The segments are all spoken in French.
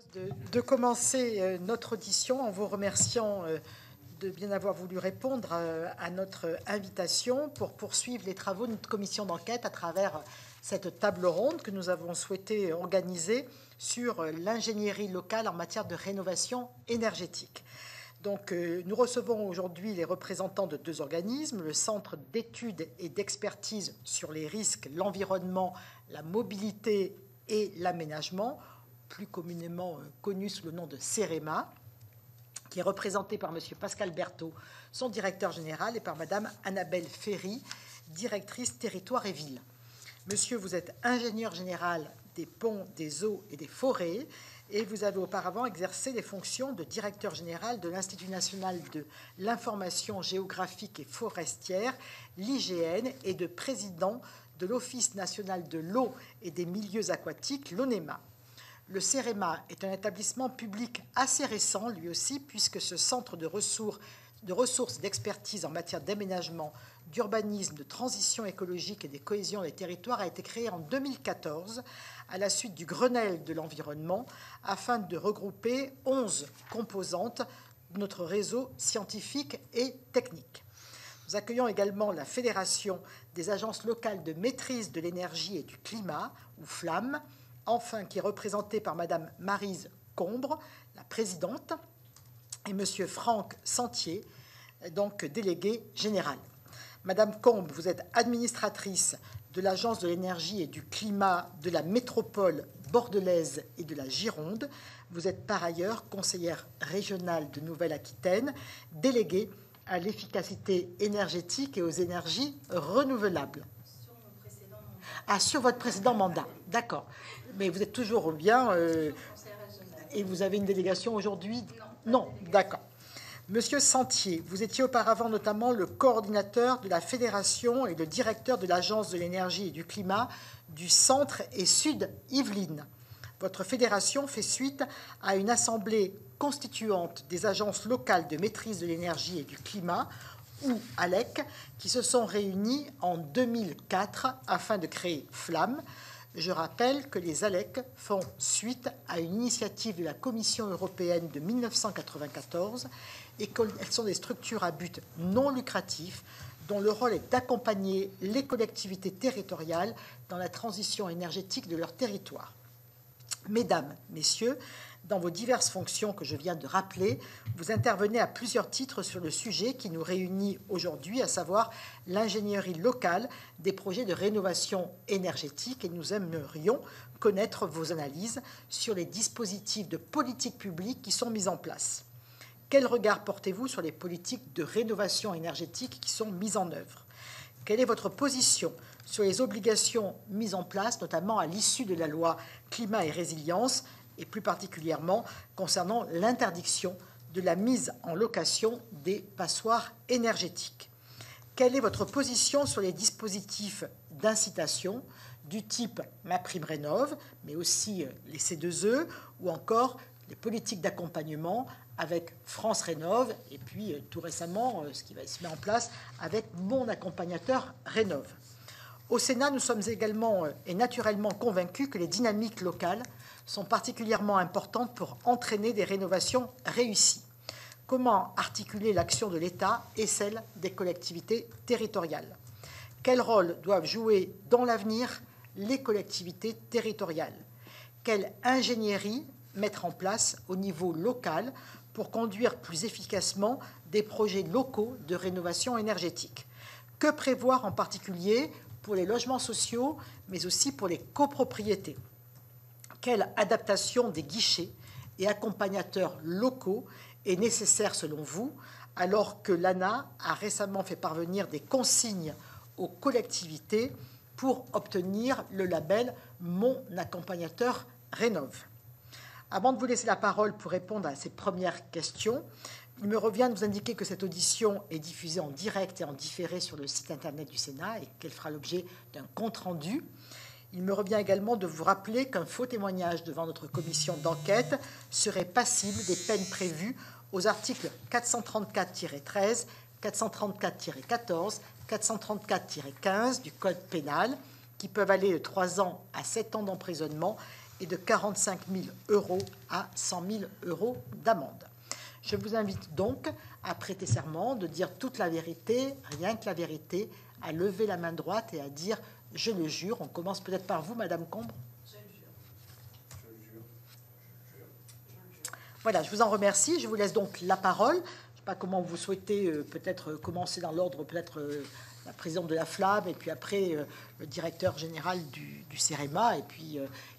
propose de commencer notre audition en vous remerciant de bien avoir voulu répondre à notre invitation pour poursuivre les travaux de notre commission d'enquête à travers cette table ronde que nous avons souhaité organiser sur l'ingénierie locale en matière de rénovation énergétique. Donc, nous recevons aujourd'hui les représentants de deux organismes, le Centre d'études et d'expertise sur les risques, l'environnement, la mobilité et l'aménagement, plus communément connu sous le nom de CEREMA, qui est représenté par M. Pascal Berthaud, son directeur général, et par Mme Annabelle Ferry, directrice territoire et ville. Monsieur, vous êtes ingénieur général des ponts, des eaux et des forêts, et vous avez auparavant exercé les fonctions de directeur général de l'Institut national de l'information géographique et forestière, l'IGN, et de président de l'Office national de l'eau et des milieux aquatiques, l'ONEMA. Le CEREMA est un établissement public assez récent, lui aussi, puisque ce centre de ressources d'expertise en matière d'aménagement, d'urbanisme, de transition écologique et de cohésion des territoires a été créé en 2014 à la suite du Grenelle de l'environnement afin de regrouper 11 composantes de notre réseau scientifique et technique. Nous accueillons également la Fédération des agences locales de maîtrise de l'énergie et du climat, ou FLAM, enfin qui est représentée par Mme Maryse Combre, la présidente, et M. Franck Sentier, donc délégué général. Madame Combe, vous êtes administratrice de l'Agence de l'énergie et du climat de la métropole bordelaise et de la Gironde. Vous êtes par ailleurs conseillère régionale de Nouvelle-Aquitaine, déléguée à l'efficacité énergétique et aux énergies renouvelables. Sur votre précédent mandat, d'accord. Mais vous êtes toujours bien et vous avez une délégation aujourd'hui? Non, d'accord. Monsieur Sentier, vous étiez auparavant notamment le coordinateur de la fédération et le directeur de l'Agence de l'énergie et du climat du Centre et Sud Yvelines. Votre fédération fait suite à une assemblée constituante des agences locales de maîtrise de l'énergie et du climat, ou ALEC, qui se sont réunies en 2004 afin de créer FLAM. Je rappelle que les ALEC font suite à une initiative de la Commission européenne de 1994 et qu'elles sont des structures à but non lucratif dont le rôle est d'accompagner les collectivités territoriales dans la transition énergétique de leur territoire. Mesdames, Messieurs, dans vos diverses fonctions que je viens de rappeler, vous intervenez à plusieurs titres sur le sujet qui nous réunit aujourd'hui, à savoir l'ingénierie locale des projets de rénovation énergétique, et nous aimerions connaître vos analyses sur les dispositifs de politique publique qui sont mis en place. Quel regard portez-vous sur les politiques de rénovation énergétique qui sont mises en œuvre? Quelle est votre position sur les obligations mises en place, notamment à l'issue de la loi Climat et Résilience, et plus particulièrement concernant l'interdiction de la mise en location des passoires énergétiques? Quelle est votre position sur les dispositifs d'incitation du type MaPrimeRénov', mais aussi les C2E, ou encore les politiques d'accompagnement avec France Rénov', et puis tout récemment, ce qui va se mettre en place avec Mon Accompagnateur Rénov'. Au Sénat, nous sommes également et naturellement convaincus que les dynamiques locales sont particulièrement importantes pour entraîner des rénovations réussies. Comment articuler l'action de l'État et celle des collectivités territoriales? Quel rôle doivent jouer dans l'avenir les collectivités territoriales? Quelle ingénierie mettre en place au niveau local pour conduire plus efficacement des projets locaux de rénovation énergétique? Que prévoir en particulier pour les logements sociaux, mais aussi pour les copropriétés? Quelle adaptation des guichets et accompagnateurs locaux est nécessaire selon vous, alors que l'ANA a récemment fait parvenir des consignes aux collectivités pour obtenir le label Mon Accompagnateur Rénov'? Avant de vous laisser la parole pour répondre à ces premières questions, il me revient de vous indiquer que cette audition est diffusée en direct et en différé sur le site internet du Sénat et qu'elle fera l'objet d'un compte-rendu. Il me revient également de vous rappeler qu'un faux témoignage devant notre commission d'enquête serait passible des peines prévues aux articles 434-13, 434-14, 434-15 du Code pénal, qui peuvent aller de 3 ans à 7 ans d'emprisonnement et de 45 000 € à 100 000 € d'amende. Je vous invite donc à prêter serment, de dire toute la vérité, rien que la vérité, à lever la main droite et à dire « je le jure ». On commence peut-être par vous, Madame Combre. Je le jure. Je le jure. Je le jure. Je le jure. Voilà, je vous en remercie. Je vous laisse donc la parole. Je ne sais pas comment vous souhaitez peut-être commencer dans l'ordre, peut-être la présidente de la Flamme, et puis après le directeur général du CEREMA,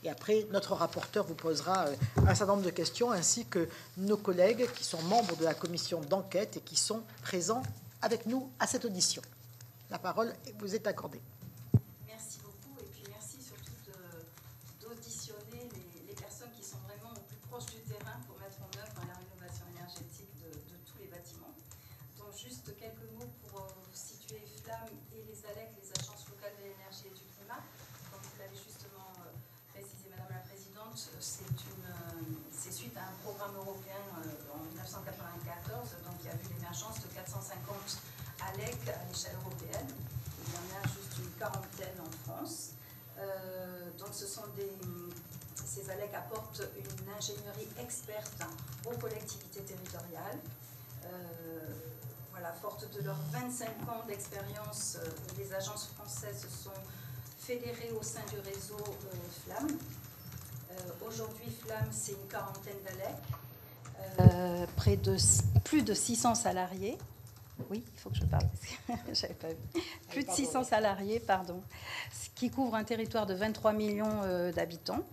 et après notre rapporteur vous posera un certain nombre de questions, ainsi que nos collègues qui sont membres de la commission d'enquête et qui sont présents avec nous à cette audition. La parole vous est accordée. Merci beaucoup, et puis merci surtout d'auditionner les personnes qui sont vraiment au plus proche du terrain pour mettre en œuvre la rénovation énergétique de tous les bâtiments. Donc juste quelques mots pour situer Flamme et les ALEC, les agences locales de l'énergie et du climat. Comme vous l'avez justement précisé, Madame la Présidente, c'est suite à un programme européen en 1994, donc il y a eu l'émergence de 450 ALEC à l'échelle européenne. Il y en a juste une quarantaine en France. Donc ces ALEC apportent une ingénierie experte aux collectivités territoriales. Voilà, forte de leurs 25 ans d'expérience, les agences françaises se sont fédérées au sein du réseau Flamme. Aujourd'hui, Flamme, c'est une quarantaine d'ALEC. Plus de 600 salariés. Oui, il faut que je parle, parce que je n'avais pas vu. Plus de 600 salariés, pardon, ce qui couvre un territoire de 23 millions d'habitants,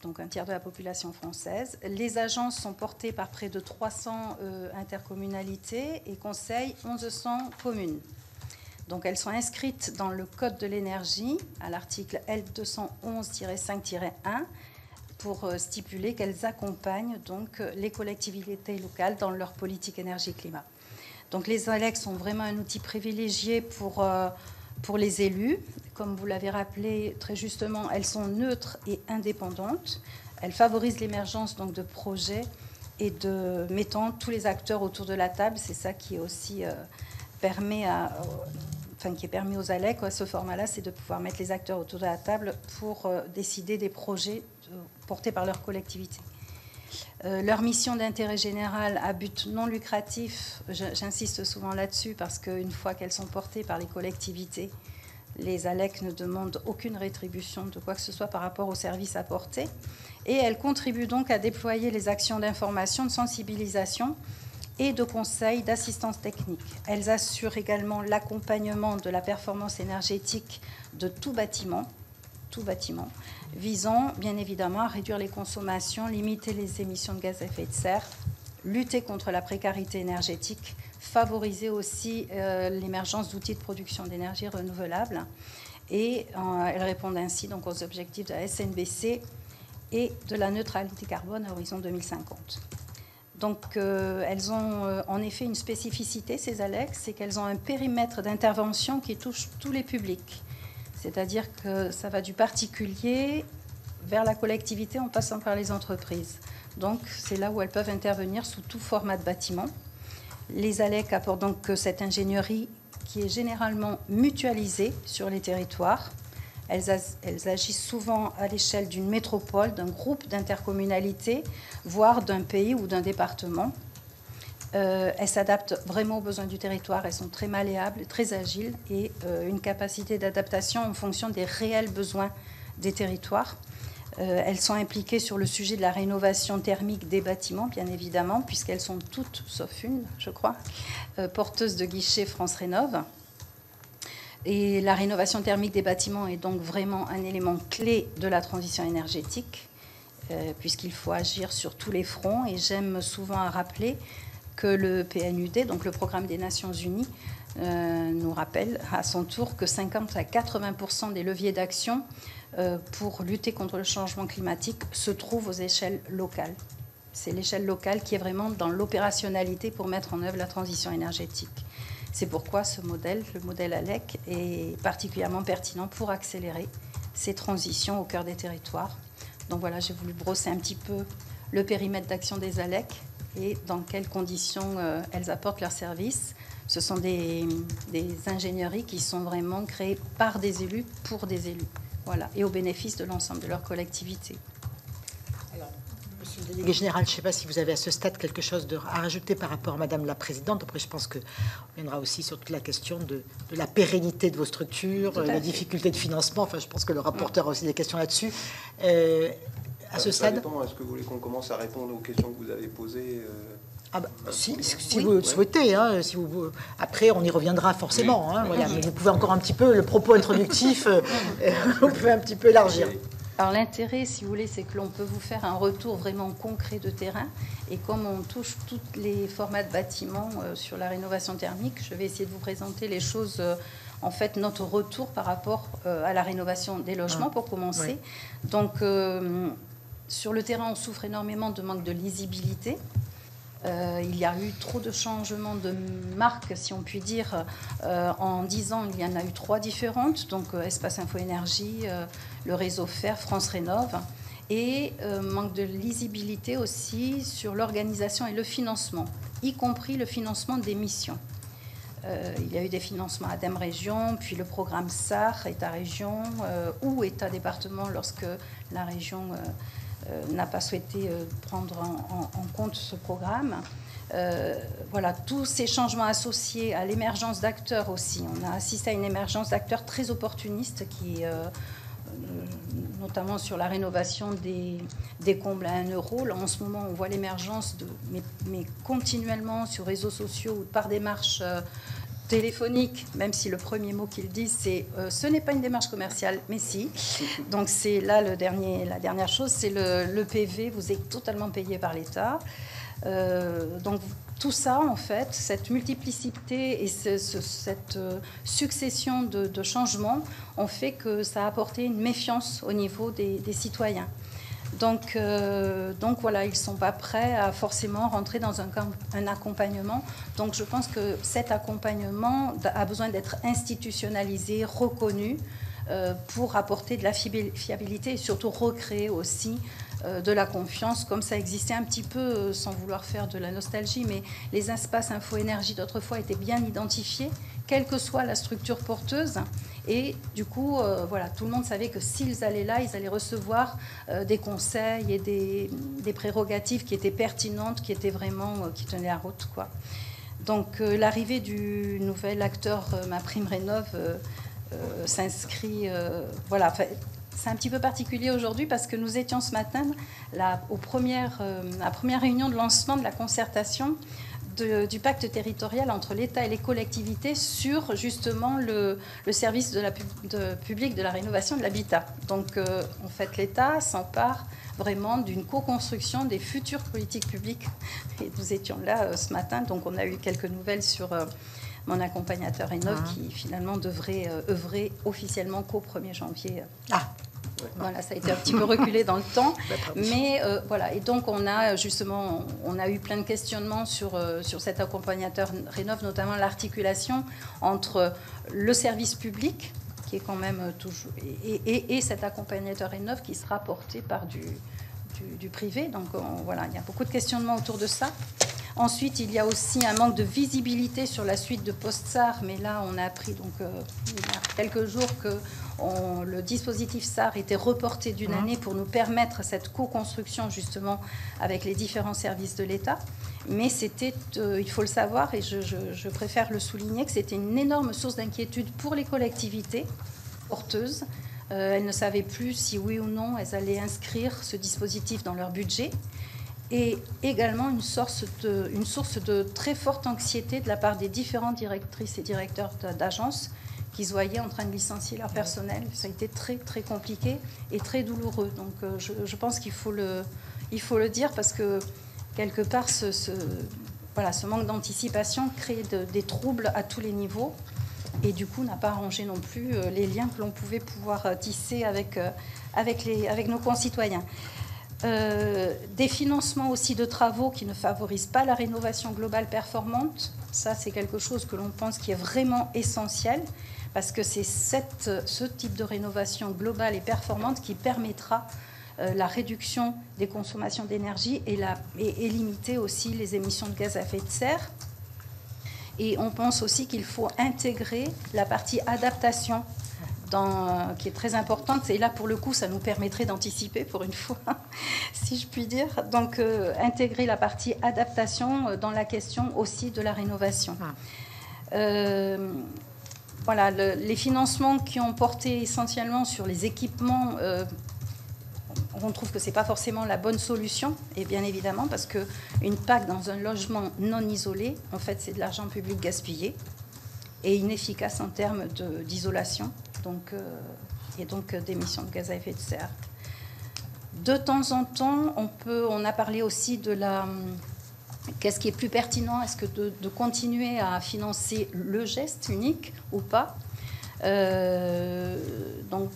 donc un tiers de la population française. Les agences sont portées par près de 300 intercommunalités et conseillent 1100 communes. Donc elles sont inscrites dans le Code de l'énergie, à l'article L211-5-1, pour stipuler qu'elles accompagnent donc les collectivités locales dans leur politique énergie-climat. Donc les ALEC sont vraiment un outil privilégié pour les élus. Comme vous l'avez rappelé très justement, elles sont neutres et indépendantes. Elles favorisent l'émergence donc de projets et de mettant tous les acteurs autour de la table. C'est ça qui est aussi qui est permis aux ALEC à ce format-là, c'est de pouvoir mettre les acteurs autour de la table pour décider des projets portés par leur collectivité. Leur mission d'intérêt général à but non lucratif, j'insiste souvent là-dessus parce qu'une fois qu'elles sont portées par les collectivités, les ALEC ne demandent aucune rétribution de quoi que ce soit par rapport aux services apportés. Et elles contribuent donc à déployer les actions d'information, de sensibilisation et de conseil, d'assistance technique. Elles assurent également l'accompagnement de la performance énergétique de tout bâtiment, visant bien évidemment à réduire les consommations, limiter les émissions de gaz à effet de serre, lutter contre la précarité énergétique, favoriser aussi l'émergence d'outils de production d'énergie renouvelable. Et elles répondent ainsi donc aux objectifs de la SNBC et de la neutralité carbone à horizon 2050. Donc elles ont en effet une spécificité, ces ALEC, c'est qu'elles ont un périmètre d'intervention qui touche tous les publics. C'est-à-dire que ça va du particulier vers la collectivité en passant par les entreprises. Donc c'est là où elles peuvent intervenir sous tout format de bâtiment. Les ALEC apportent donc cette ingénierie qui est généralement mutualisée sur les territoires. Elles agissent souvent à l'échelle d'une métropole, d'un groupe d'intercommunalités, voire d'un pays ou d'un département. Elles s'adaptent vraiment aux besoins du territoire, elles sont très malléables, très agiles et une capacité d'adaptation en fonction des réels besoins des territoires. Elles sont impliquées sur le sujet de la rénovation thermique des bâtiments, bien évidemment, puisqu'elles sont toutes, sauf une, je crois, porteuses de guichet France Rénov'. Et la rénovation thermique des bâtiments est donc vraiment un élément clé de la transition énergétique, puisqu'il faut agir sur tous les fronts. Et j'aime souvent à rappeler que le PNUD, donc le Programme des Nations Unies, nous rappelle à son tour que 50 à 80% des leviers d'action pour lutter contre le changement climatique se trouvent aux échelles locales. C'est l'échelle locale qui est vraiment dans l'opérationnalité pour mettre en œuvre la transition énergétique. C'est pourquoi ce modèle, le modèle ALEC, est particulièrement pertinent pour accélérer ces transitions au cœur des territoires. Donc voilà, j'ai voulu brosser un petit peu le périmètre d'action des ALEC et dans quelles conditions elles apportent leurs services. Ce sont des ingénieries qui sont vraiment créées par des élus, pour des élus, voilà, et au bénéfice de l'ensemble de leur collectivité. Monsieur le délégué général, je ne sais pas si vous avez à ce stade quelque chose à rajouter par rapport à Madame la Présidente. Après, je pense qu'on viendra aussi sur toute la question de la pérennité de vos structures, la difficulté de financement. Enfin, je pense que le rapporteur a aussi des questions là-dessus. À ce stade, est-ce que vous voulez qu'on commence à répondre aux questions que vous avez posées si vous le souhaitez. Hein, après, on y reviendra forcément. Hein, voilà, mais vous pouvez encore un petit peu, le propos introductif, vous pouvez un petit peu élargir. Alors l'intérêt, si vous voulez, c'est que l'on peut vous faire un retour vraiment concret de terrain. Et comme on touche tous les formats de bâtiments sur la rénovation thermique, je vais essayer de vous présenter les choses, en fait, notre retour par rapport à la rénovation des logements, pour commencer. Oui. Donc, sur le terrain, on souffre énormément de manque de lisibilité. Il y a eu trop de changements de marques, si on peut dire. En 10 ans, il y en a eu 3 différentes. Donc, Espace Info Énergie, le réseau Fer, France Rénov'. Et manque de lisibilité aussi sur l'organisation et le financement, y compris le financement des missions. Il y a eu des financements ADEME Région, puis le programme SAR, État-région, ou État-département lorsque la région n'a pas souhaité prendre en compte ce programme. Voilà, tous ces changements associés à l'émergence d'acteurs aussi. On a assisté à une émergence d'acteurs très opportunistes qui, notamment sur la rénovation des combles à 1 euro. Là, en ce moment, on voit l'émergence, mais continuellement sur réseaux sociaux ou par démarche téléphonique, même si le premier mot qu'ils disent, c'est ce n'est pas une démarche commerciale, mais si. Donc, c'est là la dernière chose, c'est le PV, vous êtes totalement payé par l'État. Donc, tout ça, en fait, cette multiplicité et cette succession de changements ont fait que ça a apporté une méfiance au niveau des citoyens. Donc voilà, ils ne sont pas prêts à forcément rentrer dans un accompagnement. Donc je pense que cet accompagnement a besoin d'être institutionnalisé, reconnu, pour apporter de la fiabilité et surtout recréer aussi de la confiance, comme ça existait un petit peu, sans vouloir faire de la nostalgie, mais les espaces info-énergie d'autrefois étaient bien identifiés, quelle que soit la structure porteuse. Et du coup, voilà, tout le monde savait que s'ils allaient là, ils allaient recevoir des conseils et des prérogatives qui étaient pertinentes, qui étaient vraiment, qui tenaient la route, quoi. Donc l'arrivée du nouvel acteur MaPrimeRénov' s'inscrit, voilà. C'est un petit peu particulier aujourd'hui parce que nous étions ce matin la première réunion de lancement de la concertation du pacte territorial entre l'État et les collectivités sur justement le service public de la rénovation de l'habitat. Donc en fait l'État s'empare vraiment d'une co-construction des futures politiques publiques. Et nous étions là ce matin, donc on a eu quelques nouvelles sur mon accompagnateur Rénov' qui finalement devrait œuvrer officiellement qu'au 1er janvier. Voilà, ça a été un petit peu reculé dans le temps, mais voilà. Et donc on a justement, on a eu plein de questionnements sur cet accompagnateur Rénov', notamment l'articulation entre le service public, qui est quand même toujours, et cet accompagnateur Rénov' qui sera porté par du privé. Donc voilà, il y a beaucoup de questionnements autour de ça. Ensuite, il y a aussi un manque de visibilité sur la suite de post-SAR, mais là, on a appris donc, il y a quelques jours que le dispositif SAR était reporté d'une année pour nous permettre cette co-construction justement avec les différents services de l'État. Mais c'était, il faut le savoir, et je préfère le souligner, que c'était une énorme source d'inquiétude pour les collectivités porteuses. Elles ne savaient plus si oui ou non elles allaient inscrire ce dispositif dans leur budget. Et également une source de très forte anxiété de la part des différentes directrices et directeurs d'agences qui se voyaient en train de licencier leur personnel. Ça a été très, très compliqué et très douloureux. Donc je pense qu'il faut le dire parce que quelque part, ce manque d'anticipation crée des troubles à tous les niveaux et du coup n'a pas arrangé non plus les liens que l'on pouvait pouvoir tisser avec nos concitoyens. Des financements aussi de travaux qui ne favorisent pas la rénovation globale performante. Ça, c'est quelque chose que l'on pense qui est vraiment essentiel parce que c'est ce type de rénovation globale et performante qui permettra la réduction des consommations d'énergie et limiter aussi les émissions de gaz à effet de serre. Et on pense aussi qu'il faut intégrer la partie adaptation qui est très importante. Et là, pour le coup, ça nous permettrait d'anticiper, pour une fois, si je puis dire. Donc, intégrer la partie adaptation dans la question aussi de la rénovation. Voilà, les financements qui ont porté essentiellement sur les équipements, on trouve que ce n'est pas forcément la bonne solution, et bien évidemment, parce qu'une PAC dans un logement non isolé, en fait, c'est de l'argent public gaspillé et inefficace en termes d'isolation, et donc d'émissions de gaz à effet de serre. De temps en temps, on a parlé aussi de qu'est-ce qui est plus pertinent? Est-ce que de continuer à financer le geste unique ou pas? Donc,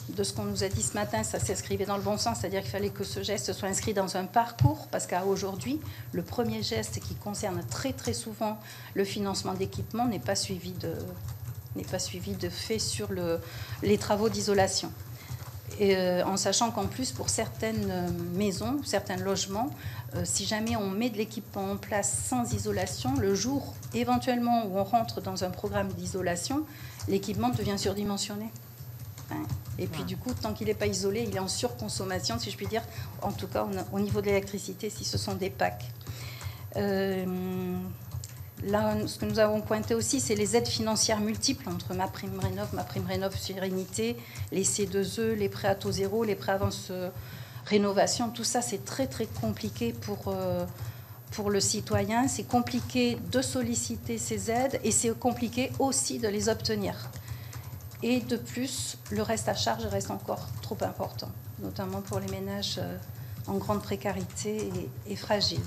de ce qu'on nous a dit ce matin, ça s'inscrivait dans le bon sens, c'est-à-dire qu'il fallait que ce geste soit inscrit dans un parcours, parce qu'à aujourd'hui, le premier geste qui concerne très très souvent le financement d'équipements n'est pas suivi de fait sur les travaux d'isolation. Et en sachant qu'en plus, pour certaines maisons, certains logements, si jamais on met de l'équipement en place sans isolation, le jour éventuellement où on rentre dans un programme d'isolation, l'équipement devient surdimensionné. Et puis du coup, tant qu'il n'est pas isolé, il est en surconsommation, si je puis dire, en tout cas au niveau de l'électricité, si ce sont des PAC. Là, ce que nous avons pointé aussi, c'est les aides financières multiples entre MaPrimeRénov' Sérénité, les C2E, les prêts à taux zéro, les prêts avance rénovation. Tout ça, c'est très très compliqué pour le citoyen. C'est compliqué de solliciter ces aides et c'est compliqué aussi de les obtenir. Et de plus, le reste à charge reste encore trop important, notamment pour les ménages en grande précarité et fragiles.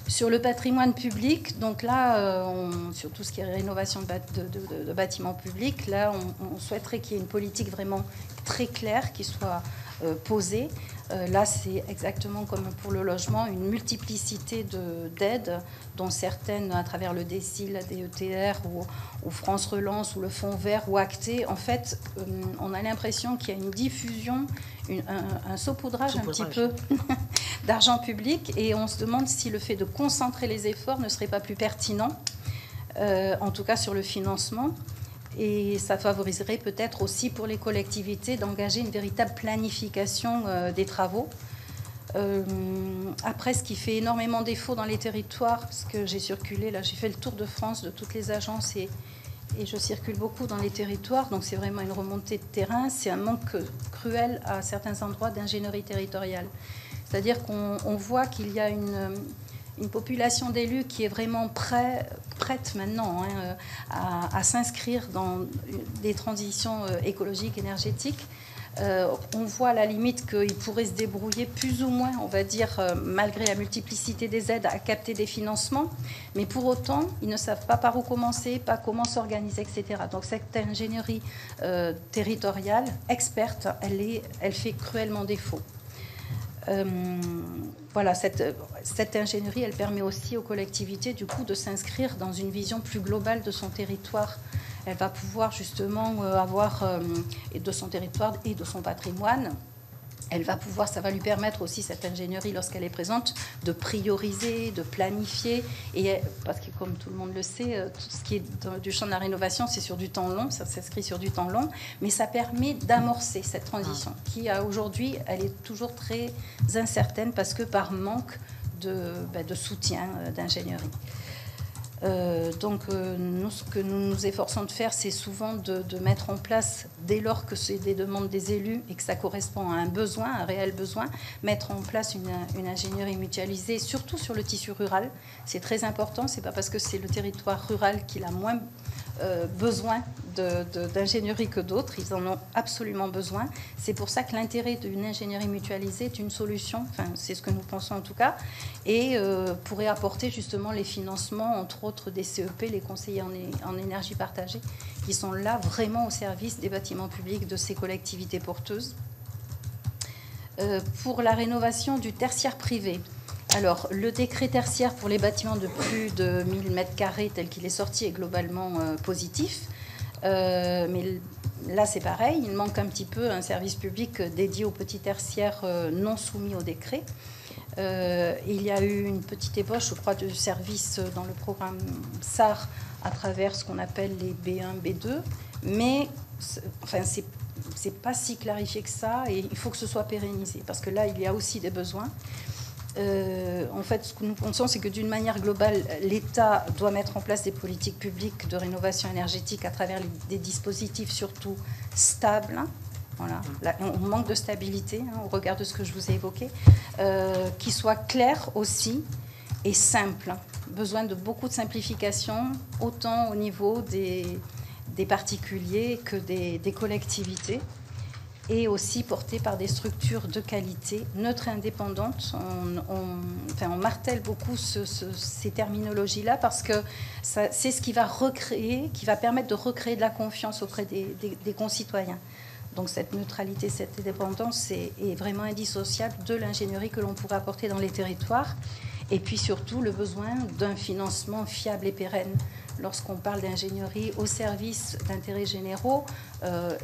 Sur le patrimoine public, donc là, sur tout ce qui est rénovation de bâtiments publics, là, on souhaiterait qu'il y ait une politique vraiment très claire qui soit posée. Là, c'est exactement comme pour le logement, une multiplicité d'aides, dont certaines à travers le DECI, la DETR ou France Relance ou le Fonds Vert ou Acté. En fait, on a l'impression qu'il y a une diffusion, un saupoudrage un petit peu d'argent public, et on se demande si le fait de concentrer les efforts ne serait pas plus pertinent, en tout cas sur le financement. Et ça favoriserait peut-être aussi pour les collectivités d'engager une véritable planification des travaux. Après, ce qui fait énormément défaut dans les territoires, parce que j'ai circulé, là j'ai fait le tour de France de toutes les agences et je circule beaucoup dans les territoires, donc c'est vraiment une remontée de terrain, c'est un manque cruel à certains endroits d'ingénierie territoriale. C'est-à-dire qu'on voit qu'il y a une population d'élus qui est vraiment prête maintenant à s'inscrire dans des transitions écologiques, énergétiques. On voit à la limite qu'ils pourraient se débrouiller plus ou moins, on va dire, malgré la multiplicité des aides, à capter des financements. Mais pour autant, ils ne savent pas par où commencer, pas comment s'organiser, etc. Donc cette ingénierie territoriale, experte, elle fait cruellement défaut. Voilà, cette ingénierie, elle permet aussi aux collectivités, du coup, de s'inscrire dans une vision plus globale de son territoire. Elle va pouvoir justement avoir, de son territoire et de son patrimoine, ça va lui permettre aussi, cette ingénierie, lorsqu'elle est présente, de prioriser, de planifier. Et parce que, comme tout le monde le sait, tout ce qui est du champ de la rénovation, c'est sur du temps long, ça s'inscrit sur du temps long, mais ça permet d'amorcer cette transition qui, aujourd'hui, elle est toujours très incertaine parce que par manque de soutien d'ingénierie. Donc, nous, ce que nous nous efforçons de faire, c'est souvent de mettre en place, dès lors que c'est des demandes des élus et que ça correspond à un besoin, un réel besoin, mettre en place une ingénierie mutualisée, surtout sur le tissu rural. C'est très important. C'est pas parce que c'est le territoire rural qu'il a moins besoin d'ingénierie que d'autres. Ils en ont absolument besoin. C'est pour ça que l'intérêt d'une ingénierie mutualisée est une solution, enfin c'est ce que nous pensons en tout cas, et pourrait apporter justement les financements, entre autres des CEP, les conseillers en énergie partagée, qui sont là vraiment au service des bâtiments publics de ces collectivités porteuses. Pour la rénovation du tertiaire privé, alors, le décret tertiaire pour les bâtiments de plus de 1000 m² tel qu'il est sorti est globalement positif. Mais là, c'est pareil, il manque un petit peu un service public dédié aux petits tertiaires non soumis au décret. Il y a eu une petite ébauche, je crois, de service dans le programme SAR à travers ce qu'on appelle les B1, B2. mais enfin, c'est pas si clarifié que ça, et il faut que ce soit pérennisé, parce que là, il y a aussi des besoins. En fait, ce que nous pensons, c'est que d'une manière globale, l'État doit mettre en place des politiques publiques de rénovation énergétique à travers des dispositifs surtout stables. Voilà. Là, on manque de stabilité au regard de ce que je vous ai évoqué, qui soient clairs aussi et simples. Besoin de beaucoup de simplification, autant au niveau des particuliers que des collectivités, et aussi porté par des structures de qualité, neutres et indépendantes. On martèle beaucoup ces terminologies-là parce que c'est ce qui va recréer, qui va permettre de recréer de la confiance auprès des concitoyens. Donc cette neutralité, cette indépendance est vraiment indissociable de l'ingénierie que l'on pourrait apporter dans les territoires. Et puis surtout le besoin d'un financement fiable et pérenne. Lorsqu'on parle d'ingénierie au service d'intérêts généraux,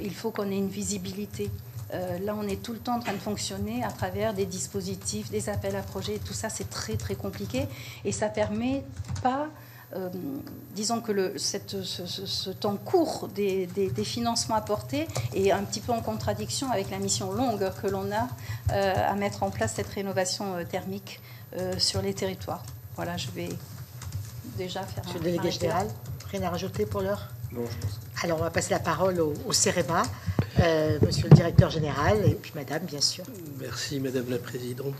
il faut qu'on ait une visibilité. Là, on est tout le temps en train de fonctionner à travers des dispositifs, des appels à projets. Tout ça, c'est très, très compliqué. Et ça ne permet pas, disons que ce temps court des financements apportés est un petit peu en contradiction avec la mission longue que l'on a à mettre en place cette rénovation thermique sur les territoires. Voilà, je vais déjà faire Monsieur le délégué général, rien à rajouter pour l'heure? Non, je pense. Alors, on va passer la parole au CEREMA, monsieur le directeur général, et puis madame, bien sûr. Merci, madame la présidente.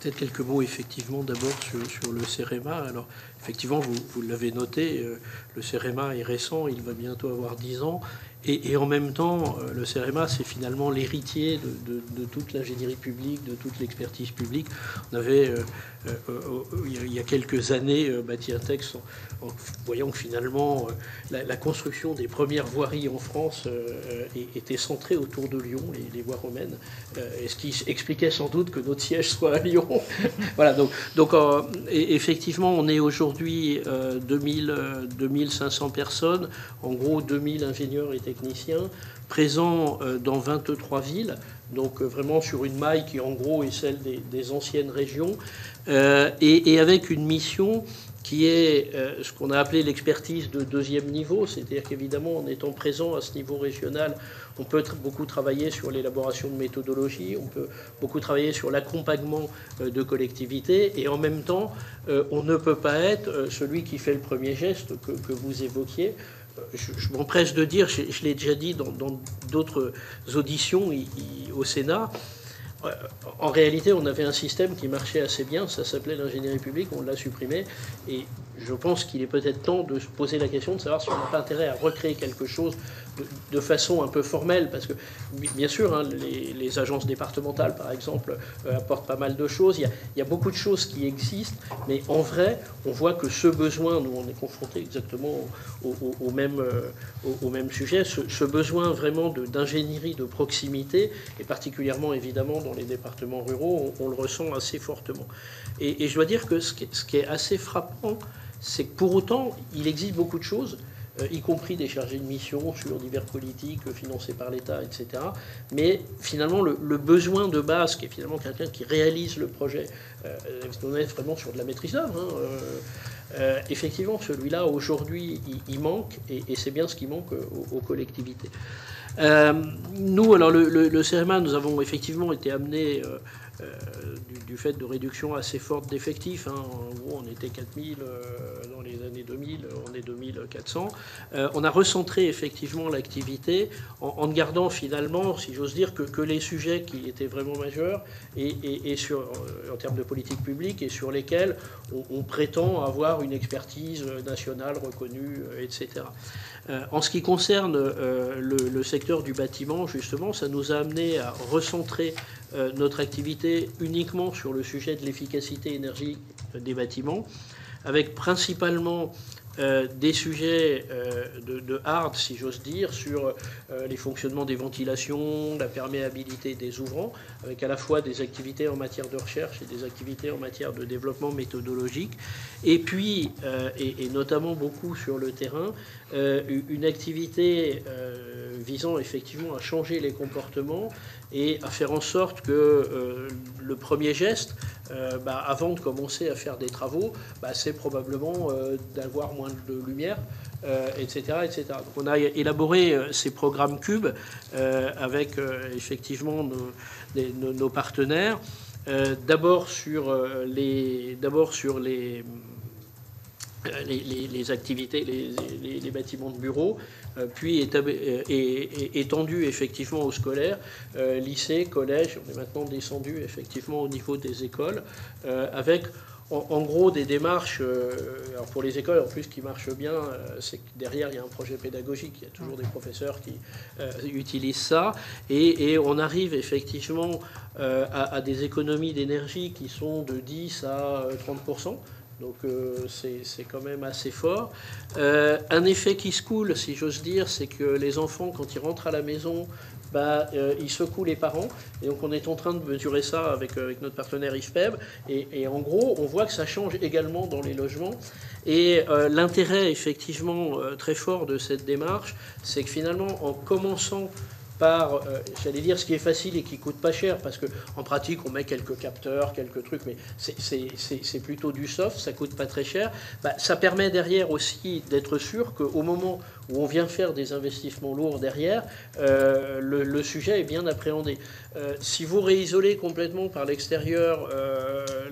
Peut-être quelques mots, effectivement, d'abord sur le CEREMA. Alors, effectivement, vous l'avez noté, le CEREMA est récent, il va bientôt avoir 10 ans. Et en même temps, le CEREMA, c'est finalement l'héritier de toute l'ingénierie publique, de toute l'expertise publique. On avait, il y a quelques années, bâti un texte en voyant que finalement, la construction des premières voiries en France était centrée autour de Lyon, les voies romaines, et ce qui expliquait sans doute que notre siège soit à Lyon. Voilà, donc effectivement, on est aujourd'hui 2500 personnes, en gros 2000 ingénieurs et techniciens, présents dans 23 villes, donc vraiment sur une maille qui en gros est celle des anciennes régions, et avec une mission qui est ce qu'on a appelé l'expertise de deuxième niveau, c'est-à-dire qu'évidemment, en étant présent à ce niveau régional, on peut beaucoup travailler sur l'élaboration de méthodologies, on peut beaucoup travailler sur l'accompagnement de collectivités, et en même temps, on ne peut pas être celui qui fait le premier geste que vous évoquiez. Je m'empresse de dire, je l'ai déjà dit dans d'autres auditions au Sénat, en réalité, on avait un système qui marchait assez bien, ça s'appelait l'ingénierie publique, on l'a supprimé, et je pense qu'il est peut-être temps de se poser la question de savoir si on n'a pas intérêt à recréer quelque chose de façon un peu formelle, parce que, bien sûr, hein, les agences départementales, par exemple, apportent pas mal de choses, il y a beaucoup de choses qui existent, mais en vrai, on voit que ce besoin, nous on est confrontés exactement au même sujet, ce besoin vraiment d'ingénierie de proximité, et particulièrement évidemment dans les départements ruraux, on le ressent assez fortement. Et je dois dire que ce qui est assez frappant, c'est que pour autant, il existe beaucoup de choses, y compris des chargés de mission sur divers politiques financés par l'État, etc. Mais finalement, le besoin de base, qui est finalement quelqu'un qui réalise le projet, on est vraiment sur de la maîtrise d'œuvre, hein, effectivement, celui-là, aujourd'hui, il manque, et c'est bien ce qui manque aux collectivités. Nous, alors le CEREMA, nous avons effectivement été amenés, du fait de réductions assez fortes d'effectifs, hein, en gros on était 4000 dans les années 2000, on est 2400, on a recentré effectivement l'activité en ne gardant finalement, si j'ose dire, que les sujets qui étaient vraiment majeurs et en termes de politique publique et sur lesquels on prétend avoir une expertise nationale reconnue, etc. En ce qui concerne le secteur du bâtiment, justement, ça nous a amené à recentrer notre activité uniquement sur le sujet de l'efficacité énergétique des bâtiments, avec principalement des sujets de hard, si j'ose dire, sur les fonctionnements des ventilations, la perméabilité des ouvrants, avec à la fois des activités en matière de recherche et des activités en matière de développement méthodologique, et puis, et notamment beaucoup sur le terrain, une activité visant effectivement à changer les comportements et à faire en sorte que le premier geste avant de commencer à faire des travaux, c'est probablement d'avoir moins de lumière, etc., etc. Donc on a élaboré ces programmes cubes avec effectivement nos partenaires. D'abord sur les activités, les bâtiments de bureaux, puis étendu effectivement aux scolaires, lycées, collèges. On est maintenant descendu effectivement au niveau des écoles, avec en gros des démarches. Alors pour les écoles, en plus, qui marchent bien, c'est que derrière il y a un projet pédagogique. Il y a toujours des professeurs qui utilisent ça, et on arrive effectivement à des économies d'énergie qui sont de 10 à 30%. Donc c'est quand même assez fort. Un effet qui se coule, si j'ose dire, c'est que les enfants, quand ils rentrent à la maison, ils secouent les parents. Et donc on est en train de mesurer ça avec notre partenaire IFPEB. Et en gros, on voit que ça change également dans les logements. Et l'intérêt, effectivement, très fort de cette démarche, c'est que finalement, en commençant par, j'allais dire, ce qui est facile et qui coûte pas cher, parce qu'en pratique, on met quelques capteurs, quelques trucs, mais c'est plutôt du soft, ça coûte pas très cher. Ça permet derrière aussi d'être sûr qu'au moment où on vient faire des investissements lourds derrière, le sujet est bien appréhendé. Si vous réisolez complètement par l'extérieur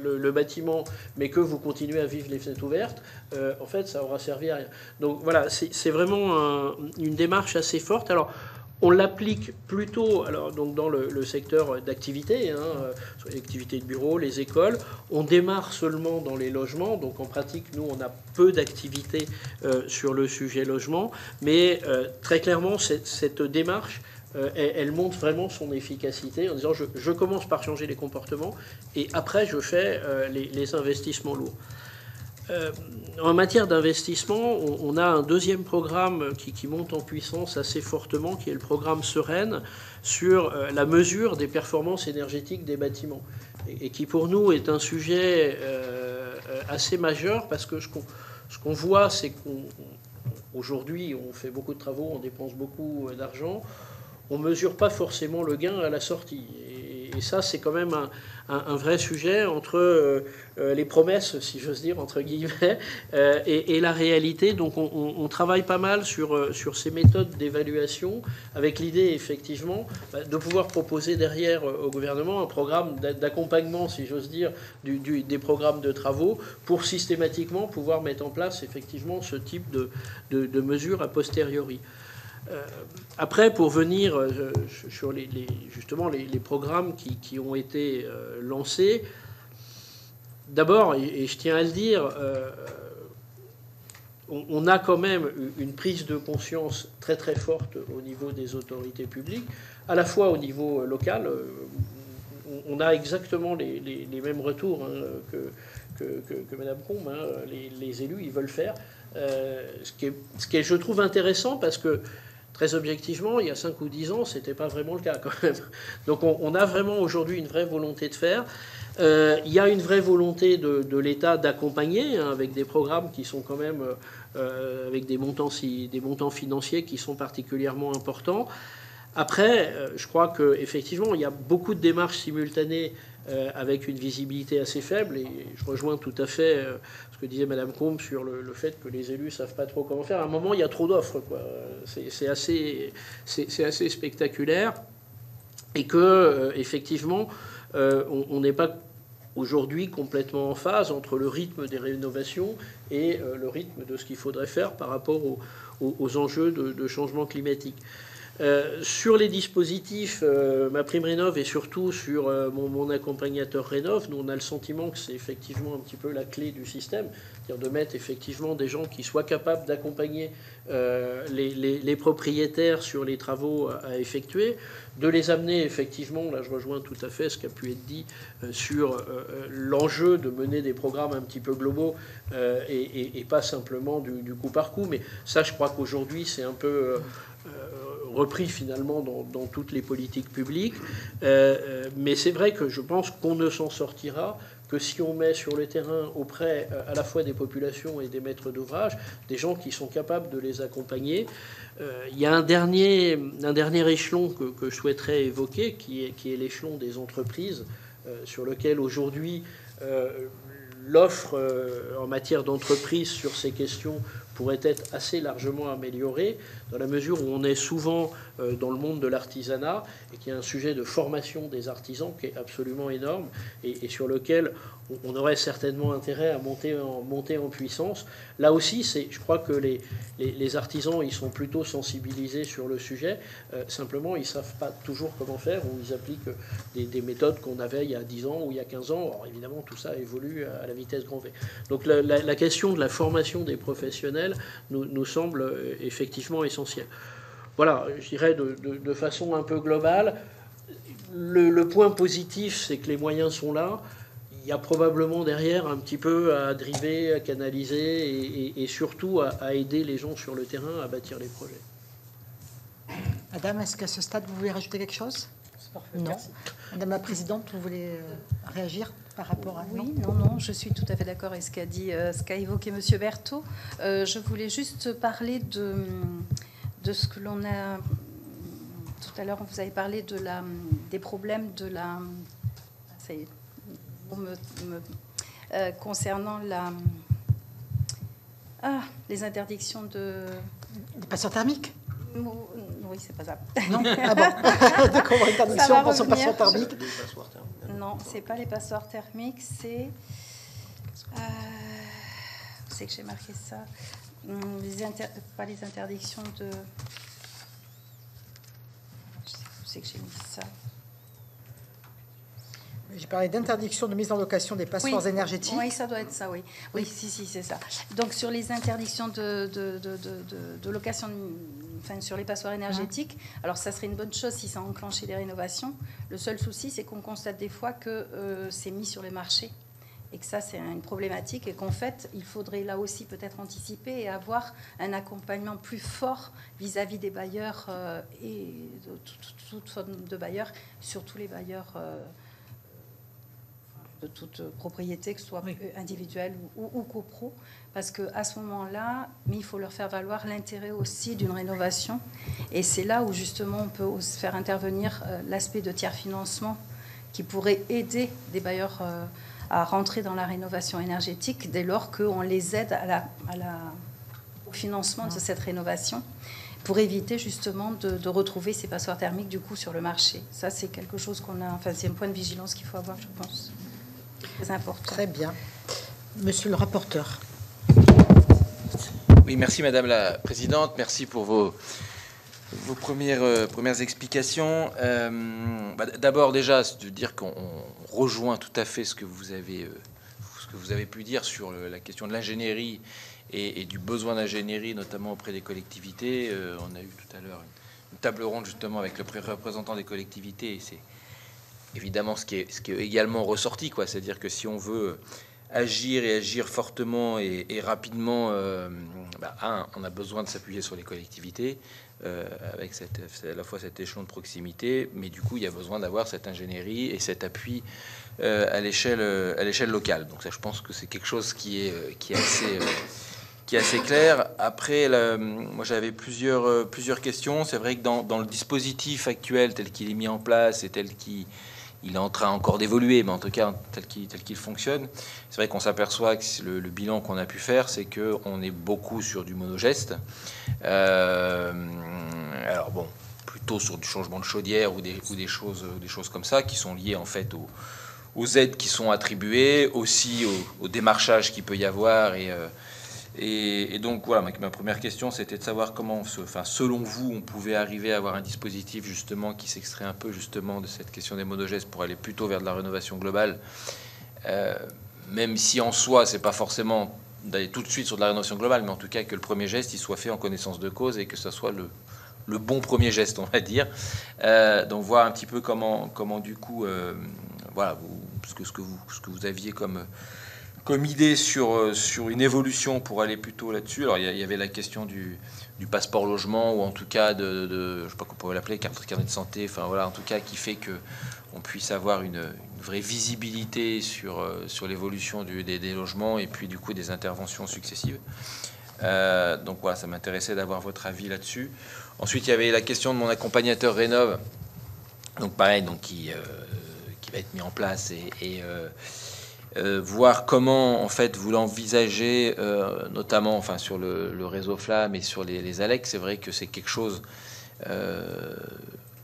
le bâtiment, mais que vous continuez à vivre les fenêtres ouvertes, en fait, ça aura servi à rien. Donc voilà, c'est vraiment une démarche assez forte. Alors, on l'applique plutôt donc dans le secteur d'activité, sur les activités de bureau, les écoles. On démarre seulement dans les logements. Donc en pratique, nous, on a peu d'activités sur le sujet logement. Mais très clairement, cette démarche, elle montre vraiment son efficacité en disant je commence par changer les comportements et après je fais les investissements lourds. En matière d'investissement, on a un deuxième programme qui monte en puissance assez fortement, qui est le programme Sereine, sur la mesure des performances énergétiques des bâtiments, et qui pour nous est un sujet assez majeur, parce que ce qu'on voit, c'est qu'aujourd'hui, on fait beaucoup de travaux, on dépense beaucoup d'argent, on ne mesure pas forcément le gain à la sortie. Et ça, c'est quand même un vrai sujet entre les promesses, si j'ose dire, entre guillemets, et la réalité. Donc on travaille pas mal sur ces méthodes d'évaluation, avec l'idée, effectivement, de pouvoir proposer derrière au gouvernement un programme d'accompagnement, si j'ose dire, des programmes de travaux, pour systématiquement pouvoir mettre en place, effectivement, ce type de mesures a posteriori. Après, pour venir sur justement les programmes qui ont été lancés, d'abord, et je tiens à le dire, on a quand même une prise de conscience très très forte au niveau des autorités publiques, à la fois au niveau local. On a exactement les mêmes retours que Mme Combe. Les élus, ils veulent faire. Ce qui est, je trouve, intéressant, parce que très objectivement, il y a 5 ou 10 ans, ce n'était pas vraiment le cas quand même. Donc on a vraiment aujourd'hui une vraie volonté de faire. Il y a une vraie volonté de l'État d'accompagner, avec des programmes qui sont quand même avec des montants financiers qui sont particulièrement importants. Après, je crois qu'effectivement, il y a beaucoup de démarches simultanées avec une visibilité assez faible, et je rejoins tout à fait ce que disait Mme Combe sur le fait que les élus ne savent pas trop comment faire. À un moment, il y a trop d'offres, quoi. C'est assez spectaculaire, et que effectivement, on n'est pas aujourd'hui complètement en phase entre le rythme des rénovations et le rythme de ce qu'il faudrait faire par rapport aux enjeux de changement climatique. Sur les dispositifs, MaPrimeRénov' et surtout sur mon accompagnateur Rénov', nous on a le sentiment que c'est effectivement un petit peu la clé du système, c'est-à-dire de mettre effectivement des gens qui soient capables d'accompagner les propriétaires sur les travaux à effectuer, de les amener effectivement, là je rejoins tout à fait ce qui a pu être dit sur l'enjeu de mener des programmes un petit peu globaux et pas simplement du coup par coup, mais ça je crois qu'aujourd'hui c'est un peu repris finalement dans toutes les politiques publiques. Mais c'est vrai que je pense qu'on ne s'en sortira que si on met sur le terrain auprès à la fois des populations et des maîtres d'ouvrage, des gens qui sont capables de les accompagner. Il y a un dernier échelon que je souhaiterais évoquer, qui est l'échelon des entreprises, sur lequel aujourd'hui l'offre en matière d'entreprise sur ces questions pourrait être assez largement améliorée, dans la mesure où on est souvent dans le monde de l'artisanat et qu'il y a un sujet de formation des artisans qui est absolument énorme et sur lequel on aurait certainement intérêt à monter en puissance. Là aussi, je crois que les artisans, ils sont plutôt sensibilisés sur le sujet. Simplement, ils ne savent pas toujours comment faire, ou ils appliquent des méthodes qu'on avait il y a 10 ans ou il y a 15 ans. Alors évidemment, tout ça évolue à la vitesse grand V. Donc la question de la formation des professionnels nous semble effectivement essentielle. Voilà, je dirais de façon un peu globale, le point positif, c'est que les moyens sont là. Il y a probablement derrière un petit peu à driver, à canaliser et surtout à aider les gens sur le terrain à bâtir les projets. Madame, est-ce qu'à ce stade, vous voulez rajouter quelque chose? C'est parfait, Non. merci. Madame la Présidente, vous voulez réagir par rapport à... Oui, non, je suis tout à fait d'accord avec ce qu'a évoqué M. Berthaud. Je voulais juste parler de ce que l'on a... Tout à l'heure, vous avez parlé des problèmes de la... Ça y est, concernant les interdictions de... Des passeurs thermiques? Oui, c'est pas ça. Non. Ah bon. D'accord, interdiction pour son passeur thermique. Non, c'est pas les passoires thermiques, c'est... Où c'est que j'ai marqué ça? Pas les interdictions de... Je sais où c'est que j'ai mis ça. J'ai parlé d'interdiction de mise en location des passoires énergétiques. Oui, ça doit être ça, oui. Oui, si, c'est ça. Donc, sur les interdictions de location, enfin, sur les passoires énergétiques, alors ça serait une bonne chose si ça enclenchait les rénovations. Le seul souci, c'est qu'on constate des fois que c'est mis sur les marchés et que ça, c'est une problématique et qu'en fait, il faudrait là aussi peut-être anticiper et avoir un accompagnement plus fort vis-à-vis des bailleurs et de toute forme de bailleurs, surtout les bailleurs... de toute propriété, que ce soit individuelle ou copro, parce qu'à ce moment-là, il faut leur faire valoir l'intérêt aussi d'une rénovation. Et c'est là où justement on peut faire intervenir l'aspect de tiers financement qui pourrait aider des bailleurs à rentrer dans la rénovation énergétique dès lors qu'on les aide au financement de cette rénovation, pour éviter justement de retrouver ces passoires thermiques du coup sur le marché. Ça, c'est quelque chose qu'on a, enfin c'est un point de vigilance qu'il faut avoir, je pense. Très important. Très bien. Monsieur le rapporteur. Oui, merci Madame la Présidente. Merci pour vos premières explications. D'abord déjà, de dire qu'on rejoint tout à fait ce que vous avez pu dire sur la question de l'ingénierie et du besoin d'ingénierie, notamment auprès des collectivités. On a eu tout à l'heure une table ronde justement avec le représentant des collectivités. Et c'est évidemment ce qui est également ressorti, quoi. C'est-à-dire que si on veut agir fortement et rapidement, on a besoin de s'appuyer sur les collectivités avec à la fois cet échelon de proximité, mais du coup il y a besoin d'avoir cette ingénierie et cet appui à l'échelle locale. Donc ça, je pense que c'est quelque chose qui est assez clair. Après, moi j'avais plusieurs questions. C'est vrai que dans le dispositif actuel tel qu'il est mis en place et tel qu'il est en train encore d'évoluer, mais en tout cas tel qu'il fonctionne, c'est vrai qu'on s'aperçoit que le bilan qu'on a pu faire, c'est qu'on est beaucoup sur du monogeste. Alors bon, plutôt sur du changement de chaudière ou des choses comme ça qui sont liées en fait aux aides qui sont attribuées, aussi au démarchage qu'il peut y avoir et donc voilà, ma première question, c'était de savoir comment, selon vous, on pouvait arriver à avoir un dispositif justement qui s'extrait un peu justement de cette question des monogestes pour aller plutôt vers de la rénovation globale, même si en soi, c'est pas forcément d'aller tout de suite sur de la rénovation globale, mais en tout cas que le premier geste, il soit fait en connaissance de cause et que ça soit le bon premier geste, on va dire. Donc voir un petit peu comment du coup, voilà, ce que vous aviez comme idée sur une évolution pour aller plutôt là-dessus. Alors il y avait la question du passeport logement, ou en tout cas je sais pas qu'on pourrait l'appeler, carnet de santé, enfin voilà, en tout cas qui fait que on puisse avoir une vraie visibilité sur l'évolution des logements et puis du coup des interventions successives. Donc voilà, ça m'intéressait d'avoir votre avis là-dessus. Ensuite, il y avait la question de mon accompagnateur Rénov', donc pareil, donc qui va être mis en place et voir comment en fait vous l'envisagez, notamment enfin sur le réseau Flamme et sur les ALEC. C'est vrai que c'est quelque chose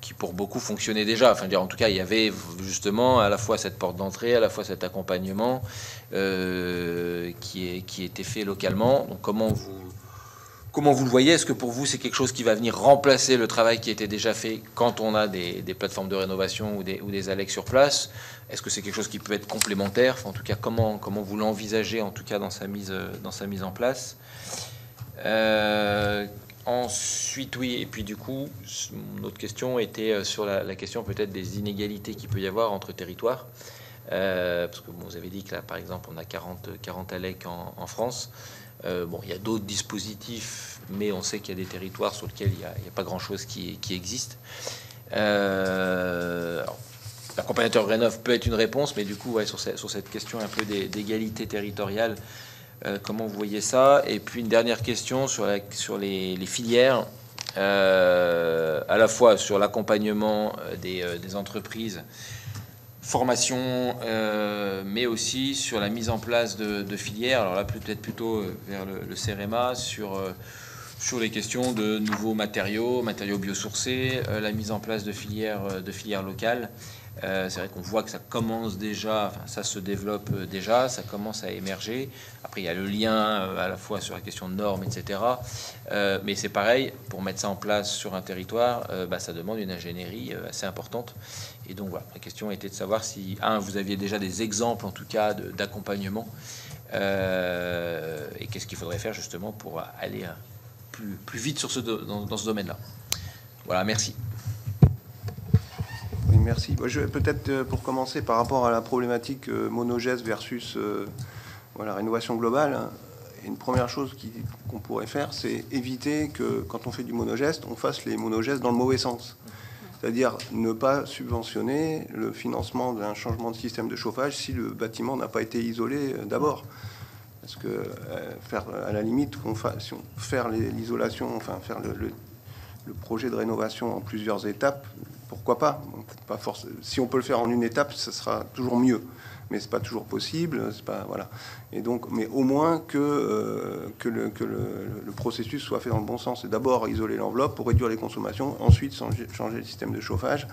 qui pour beaucoup fonctionnait déjà. Enfin, en tout cas, il y avait justement à la fois cette porte d'entrée, à la fois cet accompagnement qui était fait localement. Donc comment vous le voyez? Est-ce que pour vous c'est quelque chose qui va venir remplacer le travail qui était déjà fait quand on a des plateformes de rénovation ou des ALEC sur place? Est-ce que c'est quelque chose qui peut être complémentaire? Enfin, en tout cas, comment vous l'envisagez en tout cas dans sa mise en place? Ensuite, oui, et puis du coup, mon autre question était sur la question peut-être des inégalités qu'il peut y avoir entre territoires. Parce que vous avez dit que là, par exemple, on a 40 ALEC en France. Bon, il y a d'autres dispositifs, mais on sait qu'il y a des territoires sur lesquels il n'y a pas grand-chose qui existe. L'accompagnateur Rénov peut être une réponse, mais du coup, ouais, sur cette question un peu d'égalité territoriale, comment vous voyez ça? Et puis une dernière question sur les filières, à la fois sur l'accompagnement des entreprises, formation, mais aussi sur la mise en place de filières. Alors là, peut-être plutôt vers le CEREMA, sur les questions de nouveaux matériaux biosourcés, la mise en place de filières locales. C'est vrai qu'on voit que ça commence déjà, enfin, ça se développe déjà, ça commence à émerger. Après, il y a le lien à la fois sur la question de normes, etc. Mais c'est pareil, pour mettre ça en place sur un territoire, ça demande une ingénierie assez importante. Et donc voilà, la question était de savoir si, vous aviez déjà des exemples en tout cas d'accompagnement, et qu'est-ce qu'il faudrait faire justement pour aller plus vite dans ce domaine-là. Voilà, merci. Oui, merci. Je vais peut-être, pour commencer, par rapport à la problématique monogeste versus rénovation globale, une première chose qu'on pourrait faire, c'est éviter que, quand on fait du monogeste, on fasse les monogestes dans le mauvais sens. C'est-à-dire ne pas subventionner le financement d'un changement de système de chauffage si le bâtiment n'a pas été isolé d'abord. Parce que faire, à la limite, si on faire l'isolation, enfin faire le projet de rénovation en plusieurs étapes, pourquoi pas? Pas forcément. Si on peut le faire en une étape, ce sera toujours mieux. Mais c'est pas toujours possible. C'est pas, voilà. Et donc, mais au moins que le processus soit fait dans le bon sens. C'est d'abord isoler l'enveloppe pour réduire les consommations, ensuite changer le système de chauffage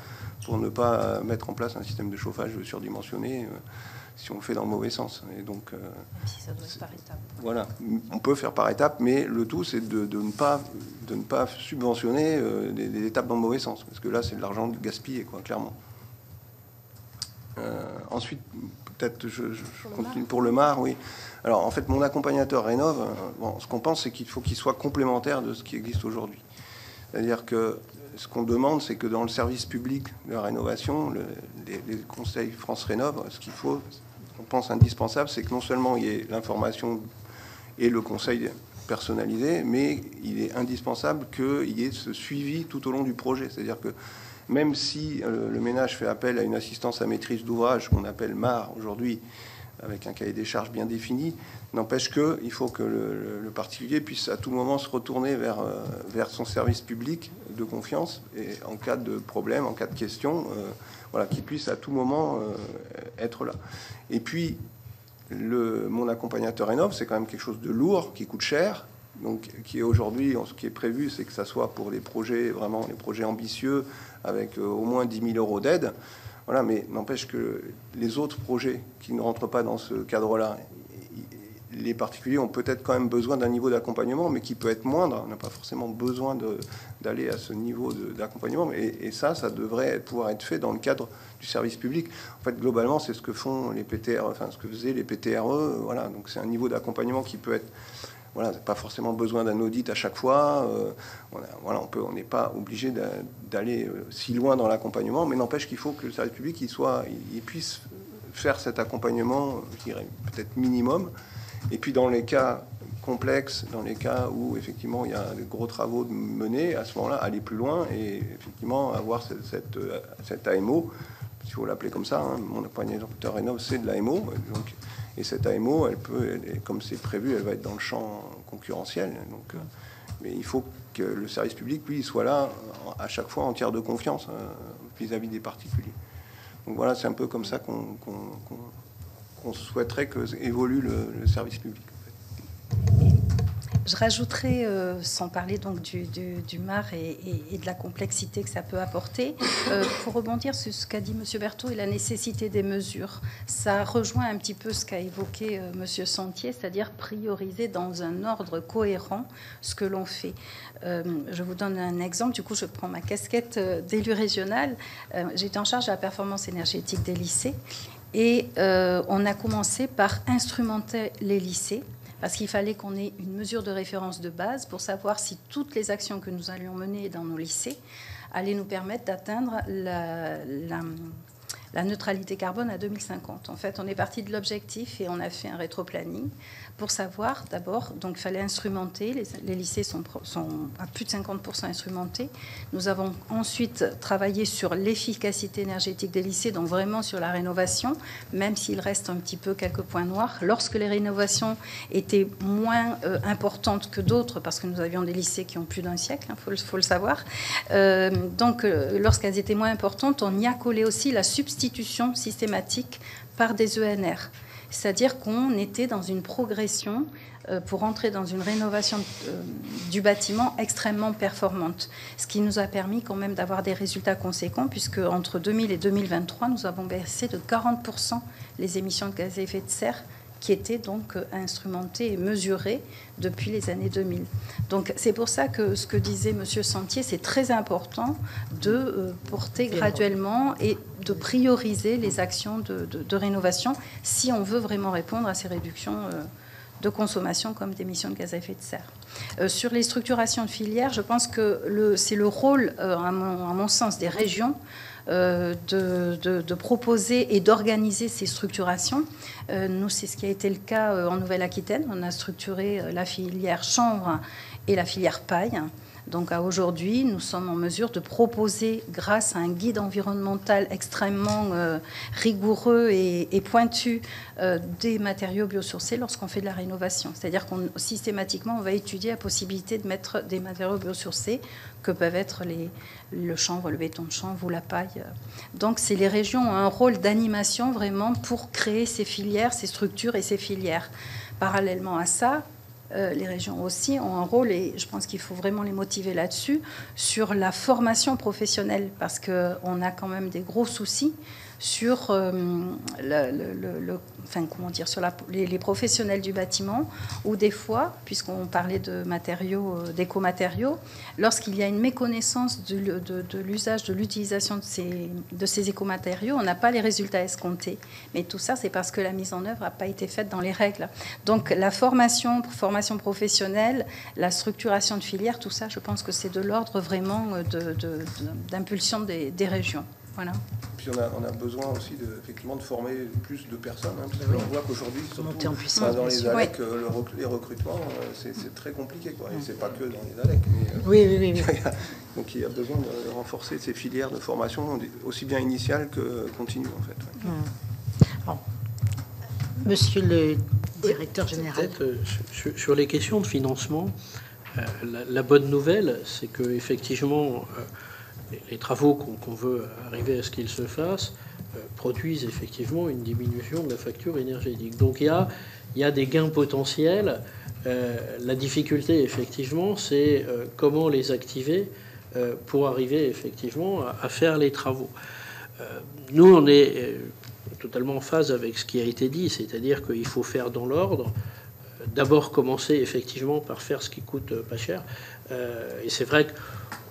pour ne pas mettre en place un système de chauffage surdimensionné si on le fait dans le mauvais sens. Et donc, si ça doit être par étapes. Voilà, on peut faire par étapes, mais le tout c'est de ne pas subventionner des étapes dans le mauvais sens, parce que là c'est de l'argent gaspillé, quoi, clairement. Ensuite, peut-être je continue pour le MAR, oui. Alors en fait, mon accompagnateur Rénov, ce qu'on pense, c'est qu'il faut qu'il soit complémentaire de ce qui existe aujourd'hui. C'est-à-dire que ce qu'on demande, c'est que dans le service public de la rénovation, les conseils France Rénov, ce qu'il faut, on pense indispensable, c'est que non seulement il y ait l'information et le conseil personnalisé, mais il est indispensable qu'il y ait ce suivi tout au long du projet. C'est-à-dire que même si le ménage fait appel à une assistance à maîtrise d'ouvrage, qu'on appelle MAR aujourd'hui, avec un cahier des charges bien défini, n'empêche qu'il faut que le particulier puisse à tout moment se retourner vers son service public de confiance, et en cas de problème, en cas de question, qu'il puisse à tout moment être là. Et puis, mon accompagnateur Rénov, c'est quand même quelque chose de lourd, qui coûte cher, donc qui est aujourd'hui, ce qui est prévu, c'est que ça soit pour les projets, vraiment les projets ambitieux, avec au moins 10 000 € d'aide. Voilà, mais n'empêche que les autres projets qui ne rentrent pas dans ce cadre-là, les particuliers ont peut-être quand même besoin d'un niveau d'accompagnement, mais qui peut être moindre. On n'a pas forcément besoin d'aller à ce niveau d'accompagnement. Et ça devrait pouvoir être fait dans le cadre du service public. En fait, globalement, c'est ce que font les PTR, enfin ce que faisaient les PTRE. Voilà, donc c'est un niveau d'accompagnement qui peut être... Voilà, pas forcément besoin d'un audit à chaque fois. On n'est pas obligé d'aller si loin dans l'accompagnement, mais n'empêche qu'il faut que le service public il puisse faire cet accompagnement, je dirais peut-être minimum. Et puis dans les cas complexes, dans les cas où effectivement il y a de gros travaux menés, à ce moment-là, aller plus loin et effectivement avoir cette AMO, s'il faut l'appeler comme ça. Mon accompagnateur Rénov, c'est de l'AMO, donc. Et cette AMO, comme c'est prévu, elle va être dans le champ concurrentiel. Donc, mais il faut que le service public, lui, soit là à chaque fois en tiers de confiance vis-à-vis des particuliers. Donc voilà, c'est un peu comme ça qu'on souhaiterait que évolue le service public. Je rajouterais, sans parler donc du MAR et de la complexité que ça peut apporter, pour rebondir sur ce qu'a dit M. Berthaud et la nécessité des mesures. Ça rejoint un petit peu ce qu'a évoqué M. Sentier, c'est-à-dire prioriser dans un ordre cohérent ce que l'on fait. Je vous donne un exemple. Du coup, je prends ma casquette d'élu régional. J'étais en charge de la performance énergétique des lycées et on a commencé par instrumenter les lycées, parce qu'il fallait qu'on ait une mesure de référence de base pour savoir si toutes les actions que nous allions mener dans nos lycées allaient nous permettre d'atteindre la neutralité carbone à 2050. En fait, on est parti de l'objectif et on a fait un rétroplanning pour savoir d'abord, donc il fallait instrumenter, les lycées sont à plus de 50% instrumentés. Nous avons ensuite travaillé sur l'efficacité énergétique des lycées, donc vraiment sur la rénovation, même s'il reste un petit peu quelques points noirs. Lorsque les rénovations étaient moins importantes que d'autres, parce que nous avions des lycées qui ont plus d'un siècle, faut le savoir, donc lorsqu'elles étaient moins importantes, on y a collé aussi la substitution systématique par des ENR. C'est-à-dire qu'on était dans une progression pour entrer dans une rénovation du bâtiment extrêmement performante, ce qui nous a permis quand même d'avoir des résultats conséquents, puisque entre 2000 et 2023, nous avons baissé de 40% les émissions de gaz à effet de serre qui étaient donc instrumentées et mesurées depuis les années 2000. Donc c'est pour ça que ce que disait M. Sentier, c'est très important de porter graduellement et de prioriser les actions de rénovation si on veut vraiment répondre à ces réductions de consommation comme d'émissions de gaz à effet de serre. Sur les structurations de filières, je pense que c'est le rôle, à mon sens, des régions de proposer et d'organiser ces structurations. Nous, c'est ce qui a été le cas en Nouvelle-Aquitaine. On a structuré la filière chanvre et la filière paille. Donc à aujourd'hui, nous sommes en mesure de proposer, grâce à un guide environnemental extrêmement rigoureux et pointu, des matériaux biosourcés lorsqu'on fait de la rénovation. C'est-à-dire qu'on systématiquement, on va étudier la possibilité de mettre des matériaux biosourcés que peuvent être le chanvre, le béton de chanvre ou la paille. Donc c'est les régions ont un rôle d'animation vraiment pour créer ces filières, ces structures et ces filières. Parallèlement à ça, les régions aussi ont un rôle, et je pense qu'il faut vraiment les motiver là-dessus, sur la formation professionnelle, parce qu'on a quand même des gros soucis sur les professionnels du bâtiment, où des fois, puisqu'on parlait de matériaux, d'écomatériaux, lorsqu'il y a une méconnaissance de l'usage, de l'utilisation de ces écomatériaux, on n'a pas les résultats escomptés. Mais tout ça, c'est parce que la mise en œuvre n'a pas été faite dans les règles. Donc la formation professionnelle, la structuration de filières, tout ça, je pense que c'est de l'ordre vraiment d'impulsion des régions. Voilà. Puis on a besoin aussi effectivement de former plus de personnes, parce qu'on voit qu'aujourd'hui, surtout dans les ALEC, les recrutements, c'est très compliqué, quoi. Et c'est pas que dans les ALEC. Mais, donc il y a besoin de renforcer ces filières de formation, aussi bien initiales que continues, en fait. Ouais. Bon. Monsieur le directeur général. Peut-être sur les questions de financement, la bonne nouvelle, c'est que effectivement, les travaux qu'on veut arriver à ce qu'ils se fassent produisent effectivement une diminution de la facture énergétique. Donc il y a des gains potentiels. La difficulté, effectivement, c'est comment les activer pour arriver effectivement à faire les travaux. Nous, on est totalement en phase avec ce qui a été dit, c'est-à-dire qu'il faut faire dans l'ordre. D'abord commencer effectivement par faire ce qui coûte pas cher. Et c'est vrai que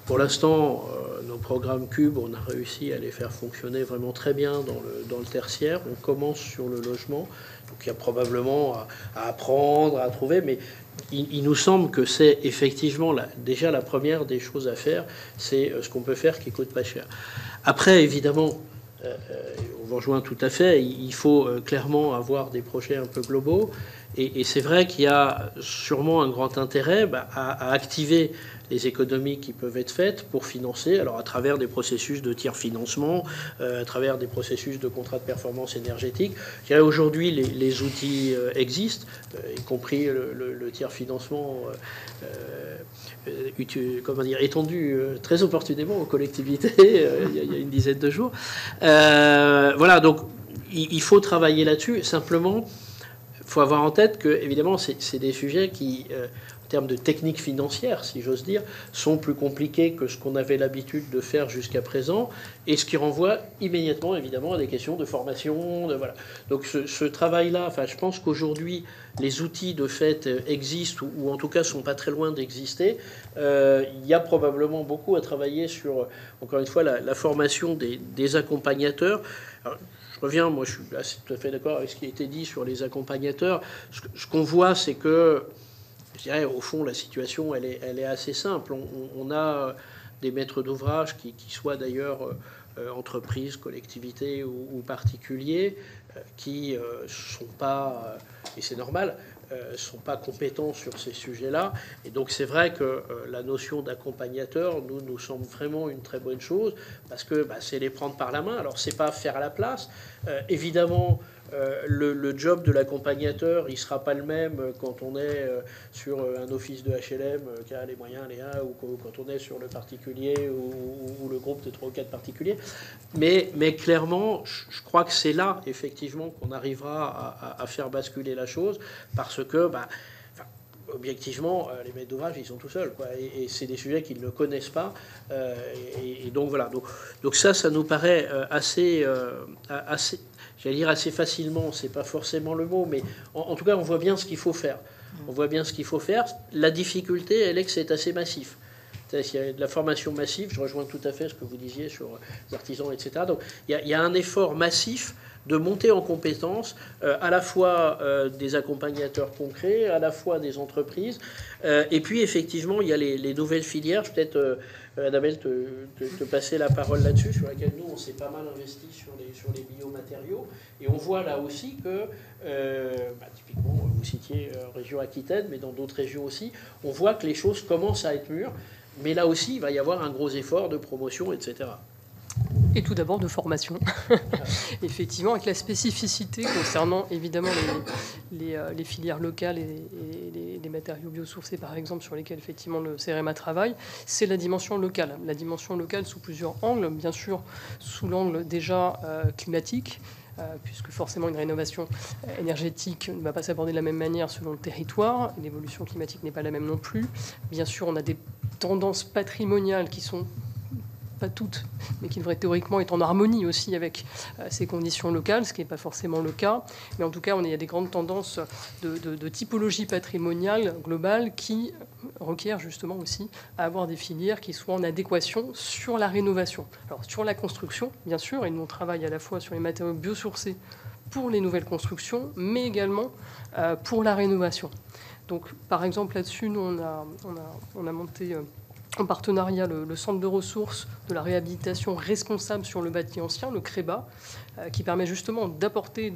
pour l'instant, nos programmes Cube, on a réussi à les faire fonctionner vraiment très bien dans le tertiaire. On commence sur le logement. Donc il y a probablement à apprendre, à trouver, mais il nous semble que c'est effectivement déjà la première des choses à faire, c'est ce qu'on peut faire qui coûte pas cher. Après, évidemment, on vous rejoint tout à fait, il faut clairement avoir des projets un peu globaux. Et c'est vrai qu'il y a sûrement un grand intérêt à activer les économies qui peuvent être faites pour financer, alors à travers des processus de tiers financement, à travers des processus de contrats de performance énergétique. Je dirais aujourd'hui, les outils existent, y compris le tiers financement étendu très opportunément aux collectivités il y a une dizaine de jours. Voilà, donc il faut travailler là-dessus. Simplement, il faut avoir en tête que, évidemment, c'est des sujets qui, en termes de techniques financières, si j'ose dire, sont plus compliqués que ce qu'on avait l'habitude de faire jusqu'à présent, et ce qui renvoie immédiatement, évidemment, à des questions de formation. Voilà. Donc ce travail-là, enfin, je pense qu'aujourd'hui, les outils, de fait, existent, ou en tout cas, sont pas très loin d'exister. Il y a probablement beaucoup à travailler sur, encore une fois, la formation des accompagnateurs. Alors, je reviens, moi je suis assez tout à fait d'accord avec ce qui a été dit sur les accompagnateurs. Ce qu'on voit, c'est que, je dirais, au fond, la situation, elle est assez simple. On a des maîtres d'ouvrage qui soient d'ailleurs entreprises, collectivités ou particuliers, qui sont pas, et c'est normal, sont pas compétents sur ces sujets-là. Et donc c'est vrai que la notion d'accompagnateur nous semble vraiment une très bonne chose, parce que c'est les prendre par la main. Alors c'est pas faire à la place. Évidemment, le job de l'accompagnateur, il sera pas le même quand on est sur un office de HLM qui a les moyens, ou quand on est sur le particulier ou le groupe de 3 ou 4 particuliers. Mais clairement, je crois que c'est là, effectivement, qu'on arrivera à faire basculer la chose, parce que, objectivement, les maîtres d'ouvrage, ils sont tout seuls, quoi, et c'est des sujets qu'ils ne connaissent pas. Et donc, voilà. Donc ça nous paraît assez, j'allais dire assez facilement, c'est pas forcément le mot, mais en tout cas, on voit bien ce qu'il faut faire. On voit bien ce qu'il faut faire. La difficulté, elle est que c'est assez massif. Il y a de la formation massive, je rejoins tout à fait ce que vous disiez sur les artisans, etc. Donc il y a un effort massif de monter en compétences à la fois des accompagnateurs concrets, à la fois des entreprises. Et puis effectivement, il y a les nouvelles filières. Je vais peut-être, Annabelle, te passer la parole là-dessus, sur laquelle nous, on s'est pas mal investi sur les biomatériaux. Et on voit là aussi que, typiquement, vous citiez région Aquitaine, mais dans d'autres régions aussi, on voit que les choses commencent à être mûres. Mais là aussi, il va y avoir un gros effort de promotion, etc. Et tout d'abord de formation. Effectivement, avec la spécificité concernant évidemment les filières locales et les matériaux biosourcés, par exemple, sur lesquels effectivement le CEREMA travaille, c'est la dimension locale. La dimension locale sous plusieurs angles, bien sûr, sous l'angle déjà climatique, puisque forcément une rénovation énergétique ne va pas s'aborder de la même manière selon le territoire. L'évolution climatique n'est pas la même non plus. Bien sûr, on a des tendances patrimoniales qui sont pas toutes, mais qui devraient théoriquement être en harmonie aussi avec ces conditions locales, ce qui n'est pas forcément le cas. Mais en tout cas, il y a des grandes tendances de typologie patrimoniale globale qui requièrent justement aussi à avoir des filières qui soient en adéquation sur la rénovation. Alors sur la construction, bien sûr, et nous on travaille à la fois sur les matériaux biosourcés pour les nouvelles constructions, mais également pour la rénovation. Donc par exemple là-dessus, nous on a monté en partenariat le centre de ressources de la réhabilitation responsable sur le bâti ancien, le CREBA, qui permet justement d'apporter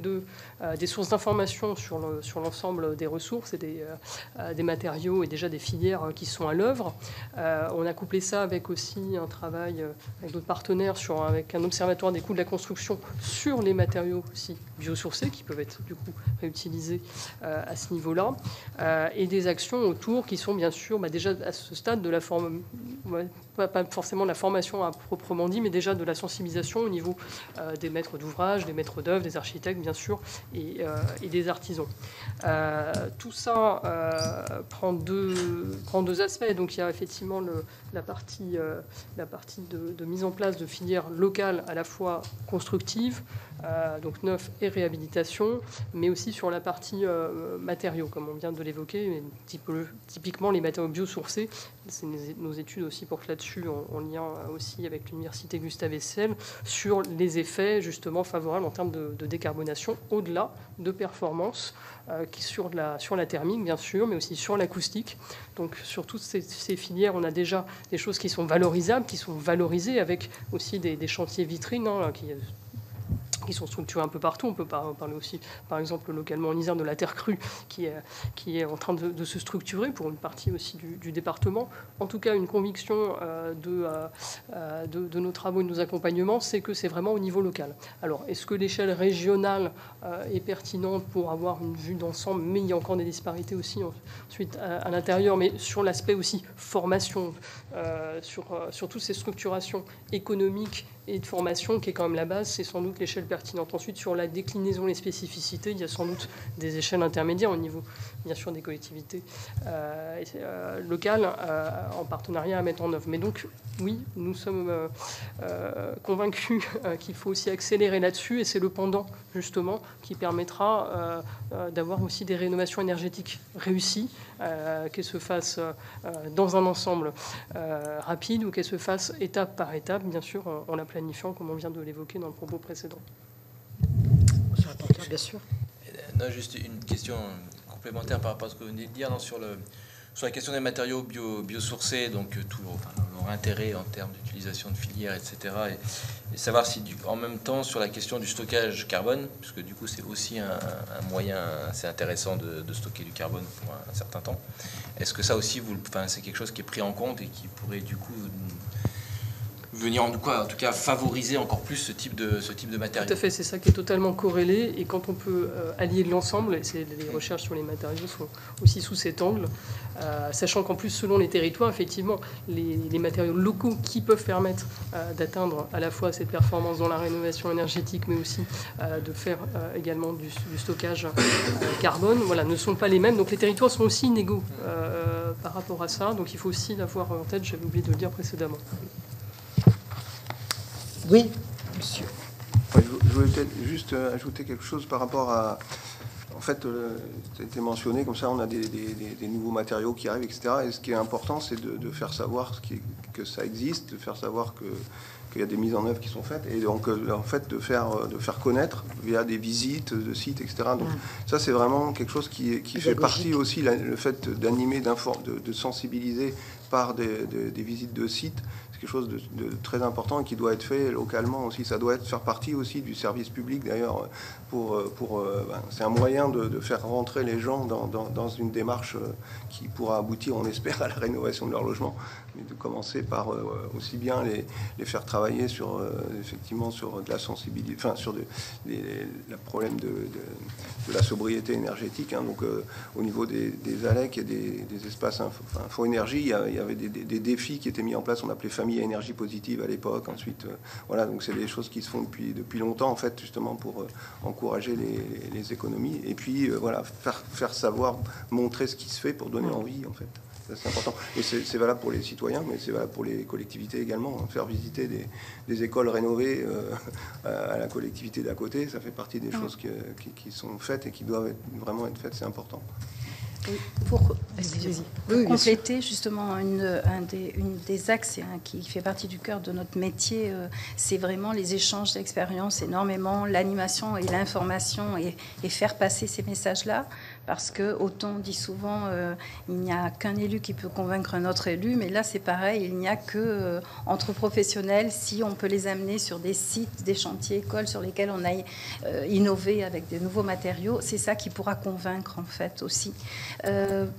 des sources d'informations sur l'ensemble des ressources et des matériaux et déjà des filières qui sont à l'œuvre. On a couplé ça avec aussi un travail avec d'autres partenaires avec un observatoire des coûts de la construction sur les matériaux aussi biosourcés qui peuvent être du coup réutilisés à ce niveau-là, et des actions autour qui sont bien sûr déjà à ce stade de la forme, pas forcément de la formation à proprement dit, mais déjà de la sensibilisation au niveau des maîtres d'ouvrage, des maîtres d'œuvre, des architectes bien sûr, et des artisans. Tout ça prend deux aspects. Donc il y a effectivement la partie de mise en place de filières locales à la fois constructives, donc neuf et réhabilitation, mais aussi sur la partie matériaux, comme on vient de l'évoquer, typiquement les matériaux biosourcés. C'est nos études aussi portent là-dessus, en lien aussi avec l'université Gustave Eiffel, sur les effets justement favorables en termes de décarbonation, au-delà de performance, sur la thermique bien sûr, mais aussi sur l'acoustique. Donc sur toutes ces filières, on a déjà des choses qui sont valorisables, qui sont valorisées, avec aussi des chantiers vitrines qui sont structurés un peu partout. On peut parler aussi, par exemple, localement en Isère, de la terre crue qui est en train de se structurer pour une partie aussi du département. En tout cas, une conviction de nos travaux et de nos accompagnements, c'est que c'est vraiment au niveau local. Alors, est-ce que l'échelle régionale est pertinente pour avoir une vue d'ensemble? Mais il y a encore des disparités aussi ensuite à l'intérieur, mais sur l'aspect aussi formation, sur toutes ces structurations économiques et de formation qui est quand même la base, c'est sans doute l'échelle pertinente. Ensuite, sur la déclinaison, les spécificités, il y a sans doute des échelles intermédiaires au niveau, bien sûr, des collectivités locales en partenariat à mettre en œuvre. Mais donc, oui, nous sommes convaincus qu'il faut aussi accélérer là-dessus, et c'est le pendant, justement, qui permettra d'avoir aussi des rénovations énergétiques réussies, qu'elles se fassent dans un ensemble rapide ou qu'elles se fassent étape par étape, bien sûr, en la planifiant, comme on vient de l'évoquer dans le propos précédent. Monsieur le rapporteur, bien sûr. Non, juste une question complémentaire par rapport à ce que vous venez de dire, sur la question des matériaux biosourcés, donc leur intérêt en termes d'utilisation de filières, etc. Et savoir si, en même temps, sur la question du stockage carbone, puisque du coup c'est aussi un moyen assez intéressant de stocker du carbone pour un certain temps, est-ce que ça aussi, c'est quelque chose qui est pris en compte et qui pourrait du coup venir en tout cas favoriser encore plus ce type de matériaux? Tout à fait, c'est ça qui est totalement corrélé, et quand on peut allier l'ensemble, et les recherches sur les matériaux sont aussi sous cet angle, sachant qu'en plus selon les territoires, effectivement, les matériaux locaux qui peuvent permettre d'atteindre à la fois cette performance dans la rénovation énergétique, mais aussi de faire également du stockage carbone, voilà, ne sont pas les mêmes. Donc les territoires sont aussi inégaux par rapport à ça, donc il faut aussi l'avoir en tête, j'avais oublié de le dire précédemment. Oui, monsieur. Je voulais peut-être juste ajouter quelque chose par rapport à... En fait, ça a été mentionné, comme ça, on a des nouveaux matériaux qui arrivent, etc. Et ce qui est important, c'est de faire savoir que ça existe, de faire savoir qu'il y a des mises en œuvre qui sont faites, et donc, en fait, de faire connaître via des visites de sites, etc. Donc, ça, c'est vraiment quelque chose qui fait partie aussi, le fait d'animer, de sensibiliser par des visites de sites. Quelque chose de très important et qui doit être fait localement aussi. Ça doit faire partie aussi du service public d'ailleurs. C'est un moyen de faire rentrer les gens dans une démarche qui pourra aboutir, on espère, à la rénovation de leur logement. Mais de commencer par aussi bien les faire travailler sur effectivement sur de la sensibilité, enfin sur le problème de la sobriété énergétique. Hein. Donc au niveau des ALEC et des espaces info énergie, il y avait des défis qui étaient mis en place. On appelait famille à énergie positive à l'époque. Ensuite, voilà, donc c'est des choses qui se font depuis longtemps en fait, justement pour encourager les économies. Et puis voilà, faire savoir, montrer ce qui se fait pour donner envie en fait. C'est important. Et c'est valable pour les citoyens, mais c'est valable pour les collectivités également. Faire visiter des écoles rénovées à la collectivité d'à côté, ça fait partie des choses qui sont faites et qui doivent vraiment être faites. C'est important. Pour compléter justement un des axes qui fait partie du cœur de notre métier, c'est vraiment les échanges d'expériences énormément, l'animation et l'information et faire passer ces messages-là. Parce que, autant on dit souvent, il n'y a qu'un élu qui peut convaincre un autre élu, mais là c'est pareil, il n'y a que entre professionnels, si on peut les amener sur des sites, des chantiers, écoles sur lesquels on a innové avec des nouveaux matériaux, c'est ça qui pourra convaincre en fait aussi.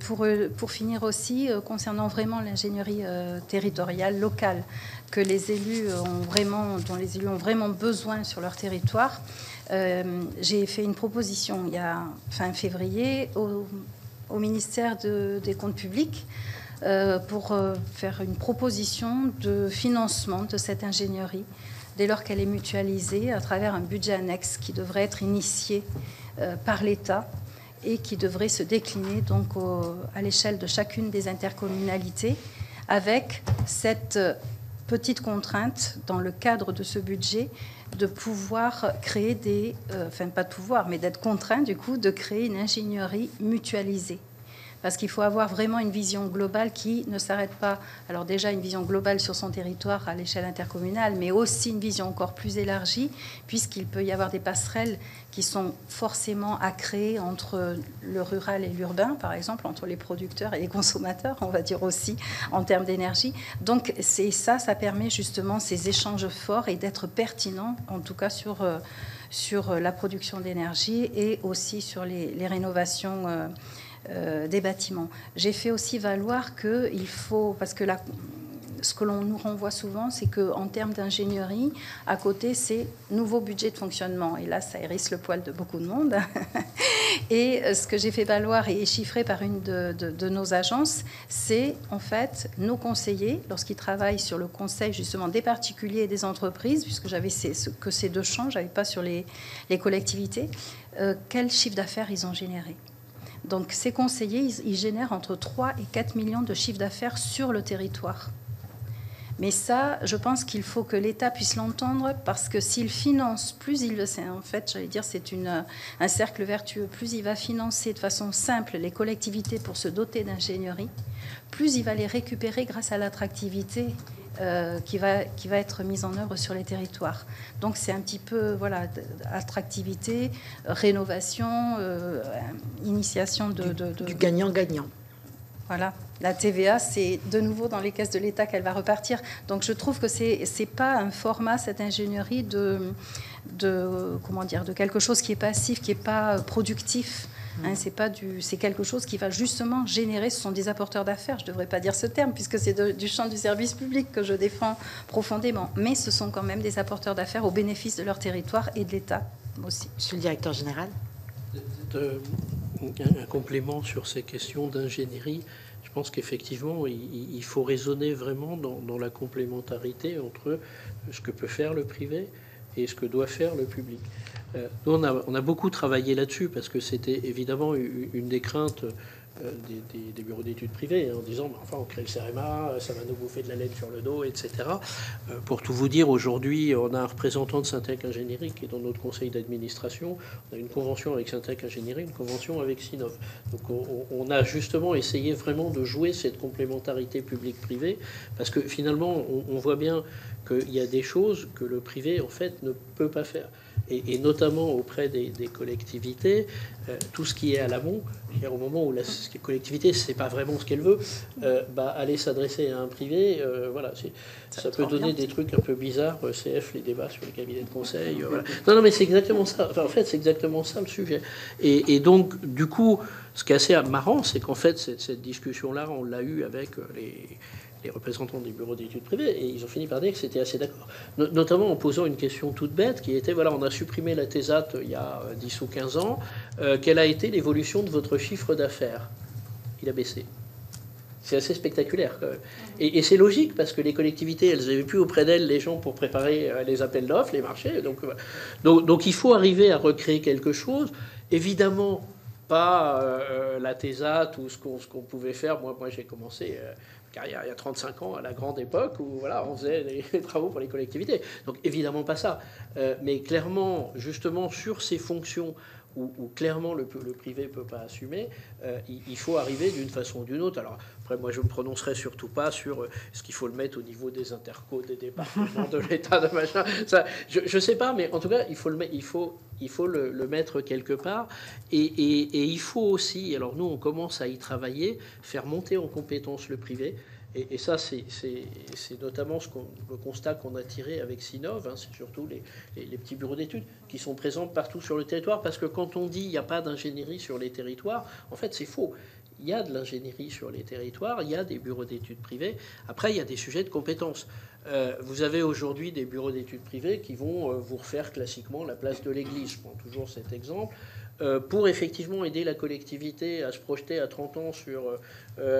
Pour finir aussi, concernant vraiment l'ingénierie territoriale, locale, dont les élus ont vraiment besoin sur leur territoire, j'ai fait une proposition il y a fin février au ministère des Comptes publics pour faire une proposition de financement de cette ingénierie dès lors qu'elle est mutualisée à travers un budget annexe qui devrait être initié par l'État et qui devrait se décliner donc à l'échelle de chacune des intercommunalités avec cette petite contrainte dans le cadre de ce budget de pouvoir créer pas de pouvoir, mais d'être contraint du coup de créer une ingénierie mutualisée. Parce qu'il faut avoir vraiment une vision globale qui ne s'arrête pas, alors déjà une vision globale sur son territoire à l'échelle intercommunale, mais aussi une vision encore plus élargie, puisqu'il peut y avoir des passerelles qui sont forcément à créer entre le rural et l'urbain, par exemple, entre les producteurs et les consommateurs, on va dire aussi, en termes d'énergie. Donc ça permet justement ces échanges forts et d'être pertinent, en tout cas sur sur la production d'énergie et aussi sur les rénovations des bâtiments. J'ai fait aussi valoir qu'il faut, parce que ce que l'on nous renvoie souvent, c'est qu'en termes d'ingénierie, à côté, c'est nouveau budget de fonctionnement. Et là, ça hérisse le poil de beaucoup de monde. Et ce que j'ai fait valoir et chiffré par une de nos agences, c'est en fait nos conseillers, lorsqu'ils travaillent sur le conseil justement des particuliers et des entreprises, puisque j'avais que ces deux champs, je n'avais pas sur les collectivités, quel chiffre d'affaires ils ont généré. Donc ces conseillers, ils génèrent entre 3 et 4 millions de chiffre d'affaires sur le territoire. Mais ça, je pense qu'il faut que l'État puisse l'entendre, parce que s'il finance, plus il le sait, en fait, j'allais dire, c'est un cercle vertueux, plus il va financer de façon simple les collectivités pour se doter d'ingénierie, plus il va les récupérer grâce à l'attractivité qui va être mise en œuvre sur les territoires. Donc c'est un petit peu, voilà, attractivité, rénovation, initiation du gagnant-gagnant. Voilà, la TVA, c'est de nouveau dans les caisses de l'État qu'elle va repartir. Donc je trouve que c'est pas un format, cette ingénierie, de quelque chose qui est passif, qui n'est pas productif. Hein, c'est quelque chose qui va justement générer, ce sont des apporteurs d'affaires, je ne devrais pas dire ce terme, puisque c'est du champ du service public que je défends profondément, mais ce sont quand même des apporteurs d'affaires au bénéfice de leur territoire et de l'État aussi. Monsieur le directeur général. Un complément sur ces questions d'ingénierie. Je pense qu'effectivement, il faut raisonner vraiment dans la complémentarité entre ce que peut faire le privé et ce que doit faire le public. Nous, on a beaucoup travaillé là-dessus, parce que c'était évidemment une des craintes des bureaux d'études privés, en disant enfin, on crée le CEREMA, ça va nous bouffer de la laine sur le dos, etc. Pour tout vous dire, aujourd'hui, on a un représentant de Syntec Ingénierie qui est dans notre conseil d'administration. On a une convention avec Syntec Ingénierie, une convention avec Sinov. Donc on a justement essayé vraiment de jouer cette complémentarité publique-privée, parce que finalement, on voit bien qu'il y a des choses que le privé, en fait, ne peut pas faire. Et notamment auprès des collectivités, tout ce qui est à l'amont, au moment où la collectivité ne sait pas vraiment ce qu'elle veut, aller s'adresser à un privé, voilà, ça peut donner des trucs un peu bizarres, CF, les débats sur les cabinets de conseil. Voilà. Non, mais c'est exactement ça. Enfin, en fait, c'est exactement ça le sujet. Et donc, du coup, ce qui est assez marrant, c'est qu'en fait, cette discussion-là, on l'a eue avec les représentants des bureaux d'études privées, et ils ont fini par dire que c'était assez d'accord. Notamment en posant une question toute bête, qui était, voilà, on a supprimé la TESAT il y a 10 ou 15 ans, quelle a été l'évolution de votre chiffre d'affaires? Il a baissé. C'est assez spectaculaire, quand même. Et c'est logique, parce que les collectivités, elles n'avaient plus auprès d'elles les gens pour préparer les appels d'offres, les marchés. Donc il faut arriver à recréer quelque chose. Évidemment, pas la TESAT ou ce qu'on pouvait faire. Moi j'ai commencé... car il y a 35 ans, à la grande époque, où voilà, on faisait des travaux pour les collectivités. Donc évidemment pas ça. Mais clairement, justement, sur ces fonctions où clairement le privé ne peut pas assumer, il faut arriver d'une façon ou d'une autre. Alors après, moi, je ne me prononcerai surtout pas sur ce qu'il faut le mettre au niveau des intercos, des départements, de l'État, de machin. Ça, je ne sais pas, mais en tout cas, il faut le mettre quelque part. Et il faut aussi, alors nous, on commence à y travailler, faire monter en compétence le privé. Et ça, c'est notamment le constat qu'on a tiré avec Sinov, hein, c'est surtout les petits bureaux d'études qui sont présents partout sur le territoire, parce que quand on dit qu'il n'y a pas d'ingénierie sur les territoires, en fait, c'est faux. Il y a de l'ingénierie sur les territoires, il y a des bureaux d'études privés. Après, il y a des sujets de compétences. Vous avez aujourd'hui des bureaux d'études privés qui vont vous refaire classiquement la place de l'église. Je prends toujours cet exemple. Pour effectivement aider la collectivité à se projeter à 30 ans sur,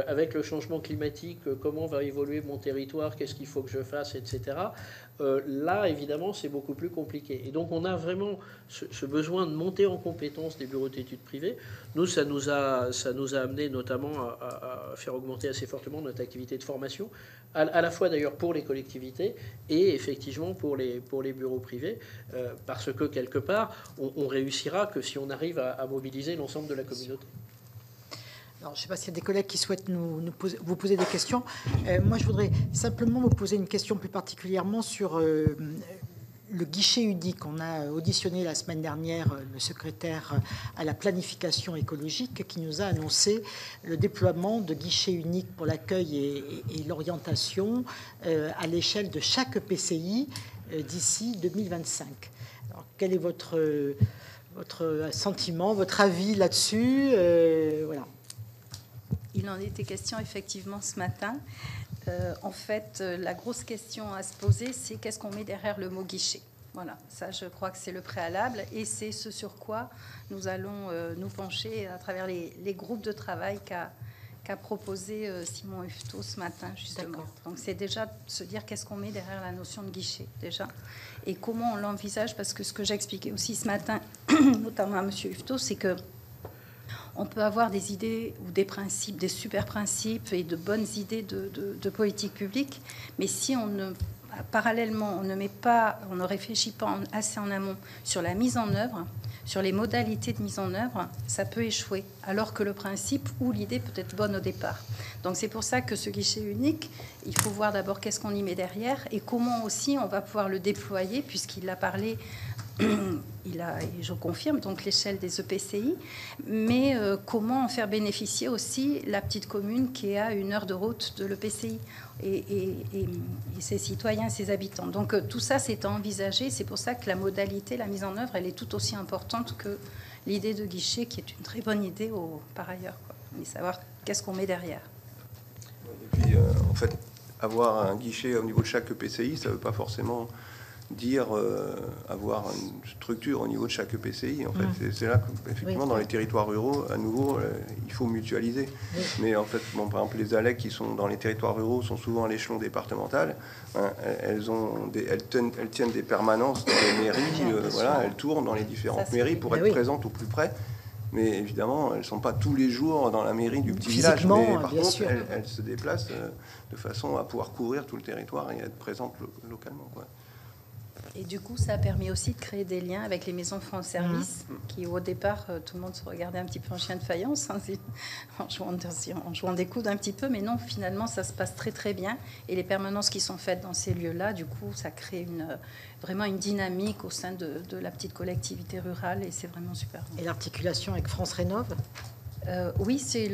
avec le changement climatique, comment va évoluer mon territoire, qu'est-ce qu'il faut que je fasse, etc. Là, évidemment, c'est beaucoup plus compliqué. Et donc, on a vraiment ce besoin de monter en compétence des bureaux d'études privés. Nous, ça nous a amené notamment à faire augmenter assez fortement notre activité de formation, à la fois d'ailleurs pour les collectivités et effectivement pour les bureaux privés, parce que quelque part, on réussira que si on arrive à mobiliser l'ensemble de la communauté. Alors, je ne sais pas s'il y a des collègues qui souhaitent vous poser des questions. Moi, je voudrais simplement vous poser une question plus particulièrement sur le guichet unique. On a auditionné la semaine dernière le secrétaire à la planification écologique qui nous a annoncé le déploiement de guichets uniques pour l'accueil et l'orientation à l'échelle de chaque PCI d'ici 2025. Alors, quel est votre sentiment, votre avis là-dessus? Voilà. Il en était question effectivement ce matin. En fait, la grosse question à se poser, c'est qu'est-ce qu'on met derrière le mot guichet? Voilà, ça je crois que c'est le préalable et c'est ce sur quoi nous allons nous pencher à travers les groupes de travail qu'a proposé Simon Hufetot ce matin, justement. Donc c'est déjà de se dire qu'est-ce qu'on met derrière la notion de guichet, déjà, et comment on l'envisage, parce que ce que j'expliquais aussi ce matin, notamment à M. Hufetot, c'est que on peut avoir des idées ou des principes, des super principes et de bonnes idées de politique publique, mais si parallèlement, on ne réfléchit pas assez en amont sur la mise en œuvre, sur les modalités de mise en œuvre, ça peut échouer, alors que le principe ou l'idée peut être bonne au départ. Donc c'est pour ça que ce guichet unique, il faut voir d'abord qu'est-ce qu'on y met derrière et comment aussi on va pouvoir le déployer, puisqu'il a parlé, et je confirme, donc l'échelle des EPCI, mais comment en faire bénéficier aussi la petite commune qui est à 1 heure de route de l'EPCI et ses citoyens, ses habitants. Donc tout ça, c'est à envisager. C'est pour ça que la modalité, la mise en œuvre, elle est tout aussi importante que l'idée de guichet, qui est une très bonne idée par ailleurs, quoi. Mais savoir qu'est-ce qu'on met derrière. Et puis, en fait, avoir un guichet au niveau de chaque EPCI, ça ne veut pas forcément dire avoir une structure au niveau de chaque EPCI. En fait, c'est là qu'effectivement, dans les territoires ruraux, à nouveau, il faut mutualiser. Mais en fait, bon, par exemple, les ALEC qui sont dans les territoires ruraux sont souvent à l'échelon départemental. Hein, elles tiennent des permanences dans les mairies. Voilà, elles tournent dans les différentes mairies pour être présentes au plus près. Mais évidemment, elles ne sont pas tous les jours dans la mairie du petit village. Mais par contre, elles se déplacent de façon à pouvoir couvrir tout le territoire et être présentes localement, quoi. Et du coup, ça a permis aussi de créer des liens avec les maisons France Service, qui au départ, tout le monde se regardait un petit peu en chien de faïence, hein, en jouant des coudes un petit peu, mais non, finalement, ça se passe très très bien. Et les permanences qui sont faites dans ces lieux-là, du coup, ça crée vraiment une dynamique au sein de la petite collectivité rurale, et c'est vraiment super. Et l'articulation avec France Rénov'? Oui, c'est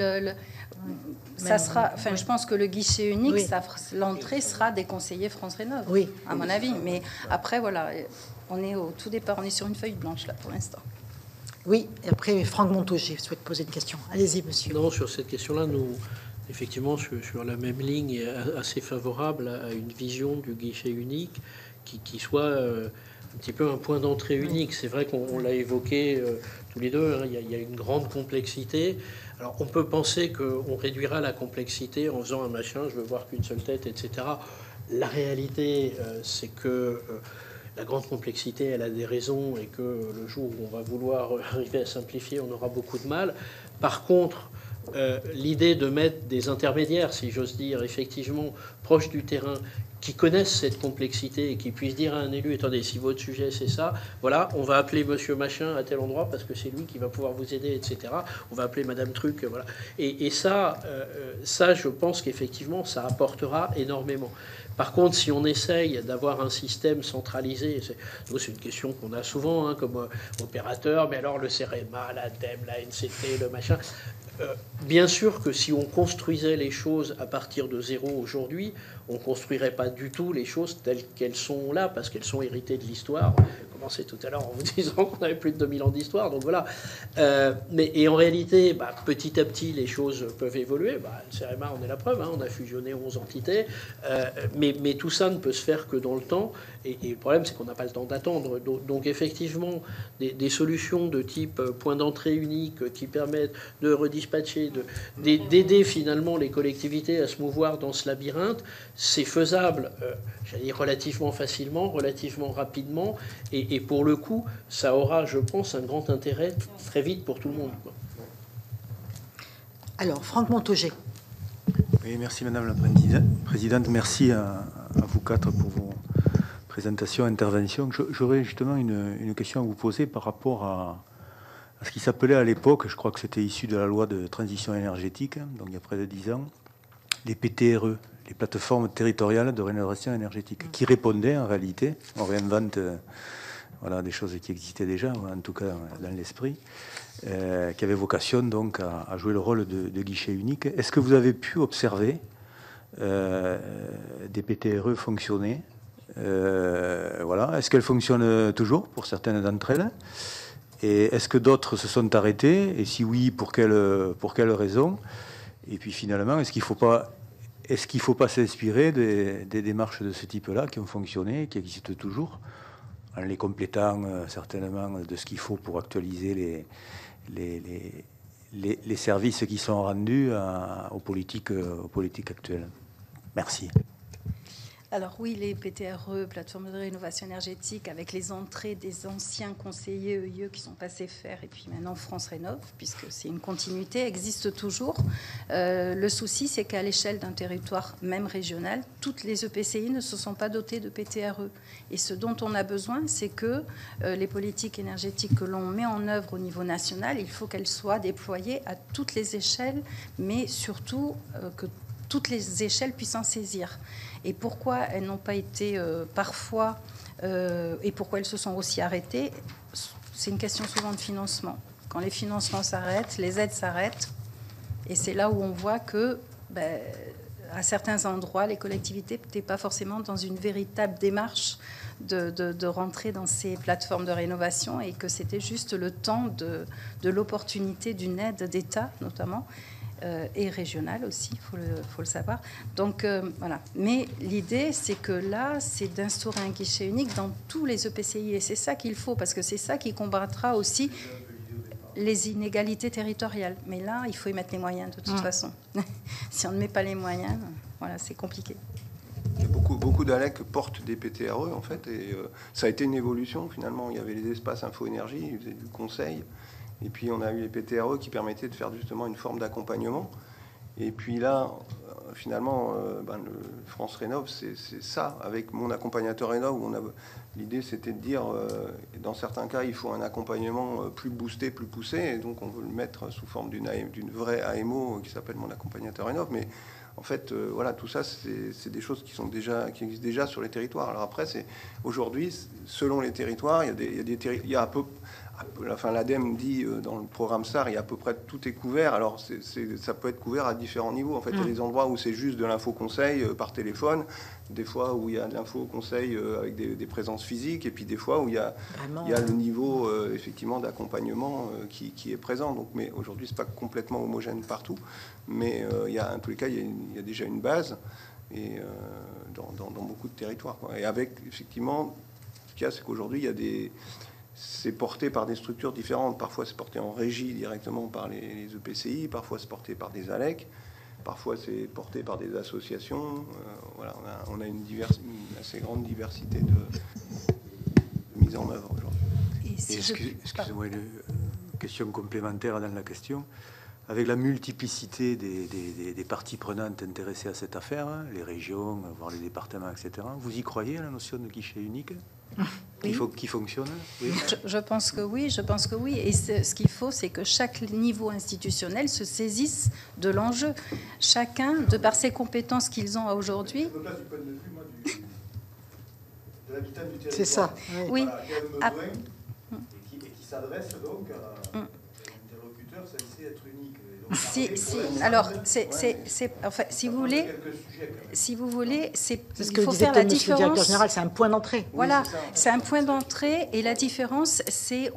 ça sera. Enfin, je pense que le guichet unique, l'entrée sera des conseillers France Rénov'. Oui, à mon avis. Mais après, voilà, on est au tout départ, on est sur une feuille blanche là pour l'instant. Oui. Et après, Franck Montaugé souhaite poser une question. Allez-y, monsieur. Non, sur cette question-là, nous, effectivement, sur la même ligne, et assez favorable à une vision du guichet unique qui soit un petit peu un point d'entrée unique. C'est vrai qu'on l'a évoqué tous les deux, hein, il y a une grande complexité. Alors on peut penser qu'on réduira la complexité en faisant un machin, je veux voir qu'une seule tête, etc. La réalité, c'est que la grande complexité, elle a des raisons, et que le jour où on va vouloir arriver à simplifier, on aura beaucoup de mal. Par contre, l'idée de mettre des intermédiaires, si j'ose dire, effectivement, proches du terrain, qui connaissent cette complexité et qui puissent dire à un élu, attendez, si votre sujet c'est ça, voilà, on va appeler monsieur machin à tel endroit parce que c'est lui qui va pouvoir vous aider, etc. On va appeler madame truc, voilà. Et ça, je pense qu'effectivement, ça apportera énormément. Par contre, si on essaye d'avoir un système centralisé, c'est une question qu'on a souvent, hein, comme opérateur, mais alors le CEREMA, l'ADEME, la NCT, le machin... bien sûr que si on construisait les choses à partir de zéro aujourd'hui, on ne construirait pas du tout les choses telles qu'elles sont là, parce qu'elles sont héritées de l'histoire. On commençait tout à l'heure en vous disant qu'on avait plus de 2000 ans d'histoire, donc voilà. Et en réalité, petit à petit, les choses peuvent évoluer. Le CEREMA, on est la preuve, hein, on a fusionné 11 entités, mais tout ça ne peut se faire que dans le temps, et le problème, c'est qu'on n'a pas le temps d'attendre. Donc effectivement, des solutions de type point d'entrée unique qui permettent de redispatcher, d'aider finalement les collectivités à se mouvoir dans ce labyrinthe, c'est faisable, j'allais dire relativement facilement, relativement rapidement, et pour le coup, ça aura, je pense, un grand intérêt très vite pour tout le monde, quoi. Alors, Franck Montaugé. Oui, merci Madame la Présidente, merci à vous quatre pour vos présentations, interventions. J'aurais justement une question à vous poser par rapport à ce qui s'appelait à l'époque, je crois que c'était issu de la loi de transition énergétique, donc il y a près de 10 ans, les PTRE, les plateformes territoriales de rénovation énergétique, qui répondaient en réalité, on réinvente des choses qui existaient déjà, en tout cas dans l'esprit, qui avaient vocation donc à jouer le rôle de guichet unique. Est-ce que vous avez pu observer des PTRE fonctionner Voilà. Est-ce qu'elles fonctionnent toujours pour certaines d'entre elles? Et est-ce que d'autres se sont arrêtées? Et si oui, pour quelles raisons? Et puis finalement, est-ce qu'il ne faut pas s'inspirer des démarches de ce type-là qui ont fonctionné, qui existent toujours, en les complétant certainement de ce qu'il faut pour actualiser les services qui sont rendus aux politiques actuelles? Merci. Alors oui, les PTRE, plateformes de rénovation énergétique, avec les entrées des anciens conseillers EIE qui sont passés faire, et puis maintenant France Rénov, puisque c'est une continuité, existent toujours. Le souci, c'est qu'à l'échelle d'un territoire, même régional, toutes les EPCI ne se sont pas dotées de PTRE. Et ce dont on a besoin, c'est que les politiques énergétiques que l'on met en œuvre au niveau national, il faut qu'elles soient déployées à toutes les échelles, mais surtout que toutes les échelles puissent en saisir. Et pourquoi elles n'ont pas été parfois, et pourquoi elles se sont aussi arrêtées, c'est une question souvent de financement. Quand les financements s'arrêtent, les aides s'arrêtent, et c'est là où on voit que, à certains endroits, les collectivités n'étaient pas forcément dans une véritable démarche de rentrer dans ces plateformes de rénovation, et que c'était juste le temps de l'opportunité d'une aide d'État, notamment, et régionale aussi, il faut le savoir. Donc voilà. Mais l'idée, c'est que là, c'est d'instaurer un guichet unique dans tous les EPCI. Et c'est ça qu'il faut, parce que c'est ça qui combattra aussi les inégalités territoriales. Mais là, il faut y mettre les moyens de toute façon. Si on ne met pas les moyens, voilà, c'est compliqué. Beaucoup d'ALEC portent des PTRE, en fait, et ça a été une évolution, finalement. Il y avait les espaces info-énergie, ils faisaient du conseil. Et puis, on a eu les PTRE qui permettaient de faire justement une forme d'accompagnement. Et puis là, finalement, le France Rénov, c'est ça, avec mon accompagnateur Rénov, où l'idée, c'était de dire, dans certains cas, il faut un accompagnement plus boosté, plus poussé, et donc on veut le mettre sous forme d'une vraie AMO qui s'appelle mon accompagnateur Rénov. Mais en fait, voilà, tout ça, c'est des choses qui existent déjà sur les territoires. Alors après, aujourd'hui, selon les territoires, il y a un peu... Enfin, l'ADEME dit dans le programme SAR, il y a à peu près tout est couvert. Alors, ça peut être couvert à différents niveaux. En fait, il y a des endroits où c'est juste de l'info-conseil par téléphone, des fois où il y a de l'info-conseil avec des présences physiques, et puis des fois où il y a le niveau effectivement d'accompagnement qui est présent. Donc, mais aujourd'hui, c'est pas complètement homogène partout, mais en tous les cas, il y a déjà une base et dans beaucoup de territoires, quoi. Et avec effectivement, ce qu'il y a, c'est qu'aujourd'hui, c'est porté par des structures différentes. Parfois, c'est porté en régie directement par les EPCI. Parfois, c'est porté par des ALEC. Parfois, c'est porté par des associations. Voilà, on a une assez grande diversité de mise en œuvre aujourd'hui. Excusez-moi, une question complémentaire dans la question. Avec la multiplicité des parties prenantes intéressées à cette affaire, hein, les régions, voire les départements, etc., vous y croyez à la notion de guichet unique qui fonctionne? Oui. Je pense que oui, Et ce qu'il faut, c'est que chaque niveau institutionnel se saisisse de l'enjeu. Chacun, de par ses compétences qu'ils ont aujourd'hui... C'est ça. Oui. Voilà, qui a un besoin et qui s'adresse donc à un interlocuteur censé être unique. Alors, enfin, si vous voulez, c'est ce il que faut disait faire la Monsieur le différence. directeur général, c'est un point d'entrée. Voilà, Oui, c'est un point d'entrée, et la différence, c'est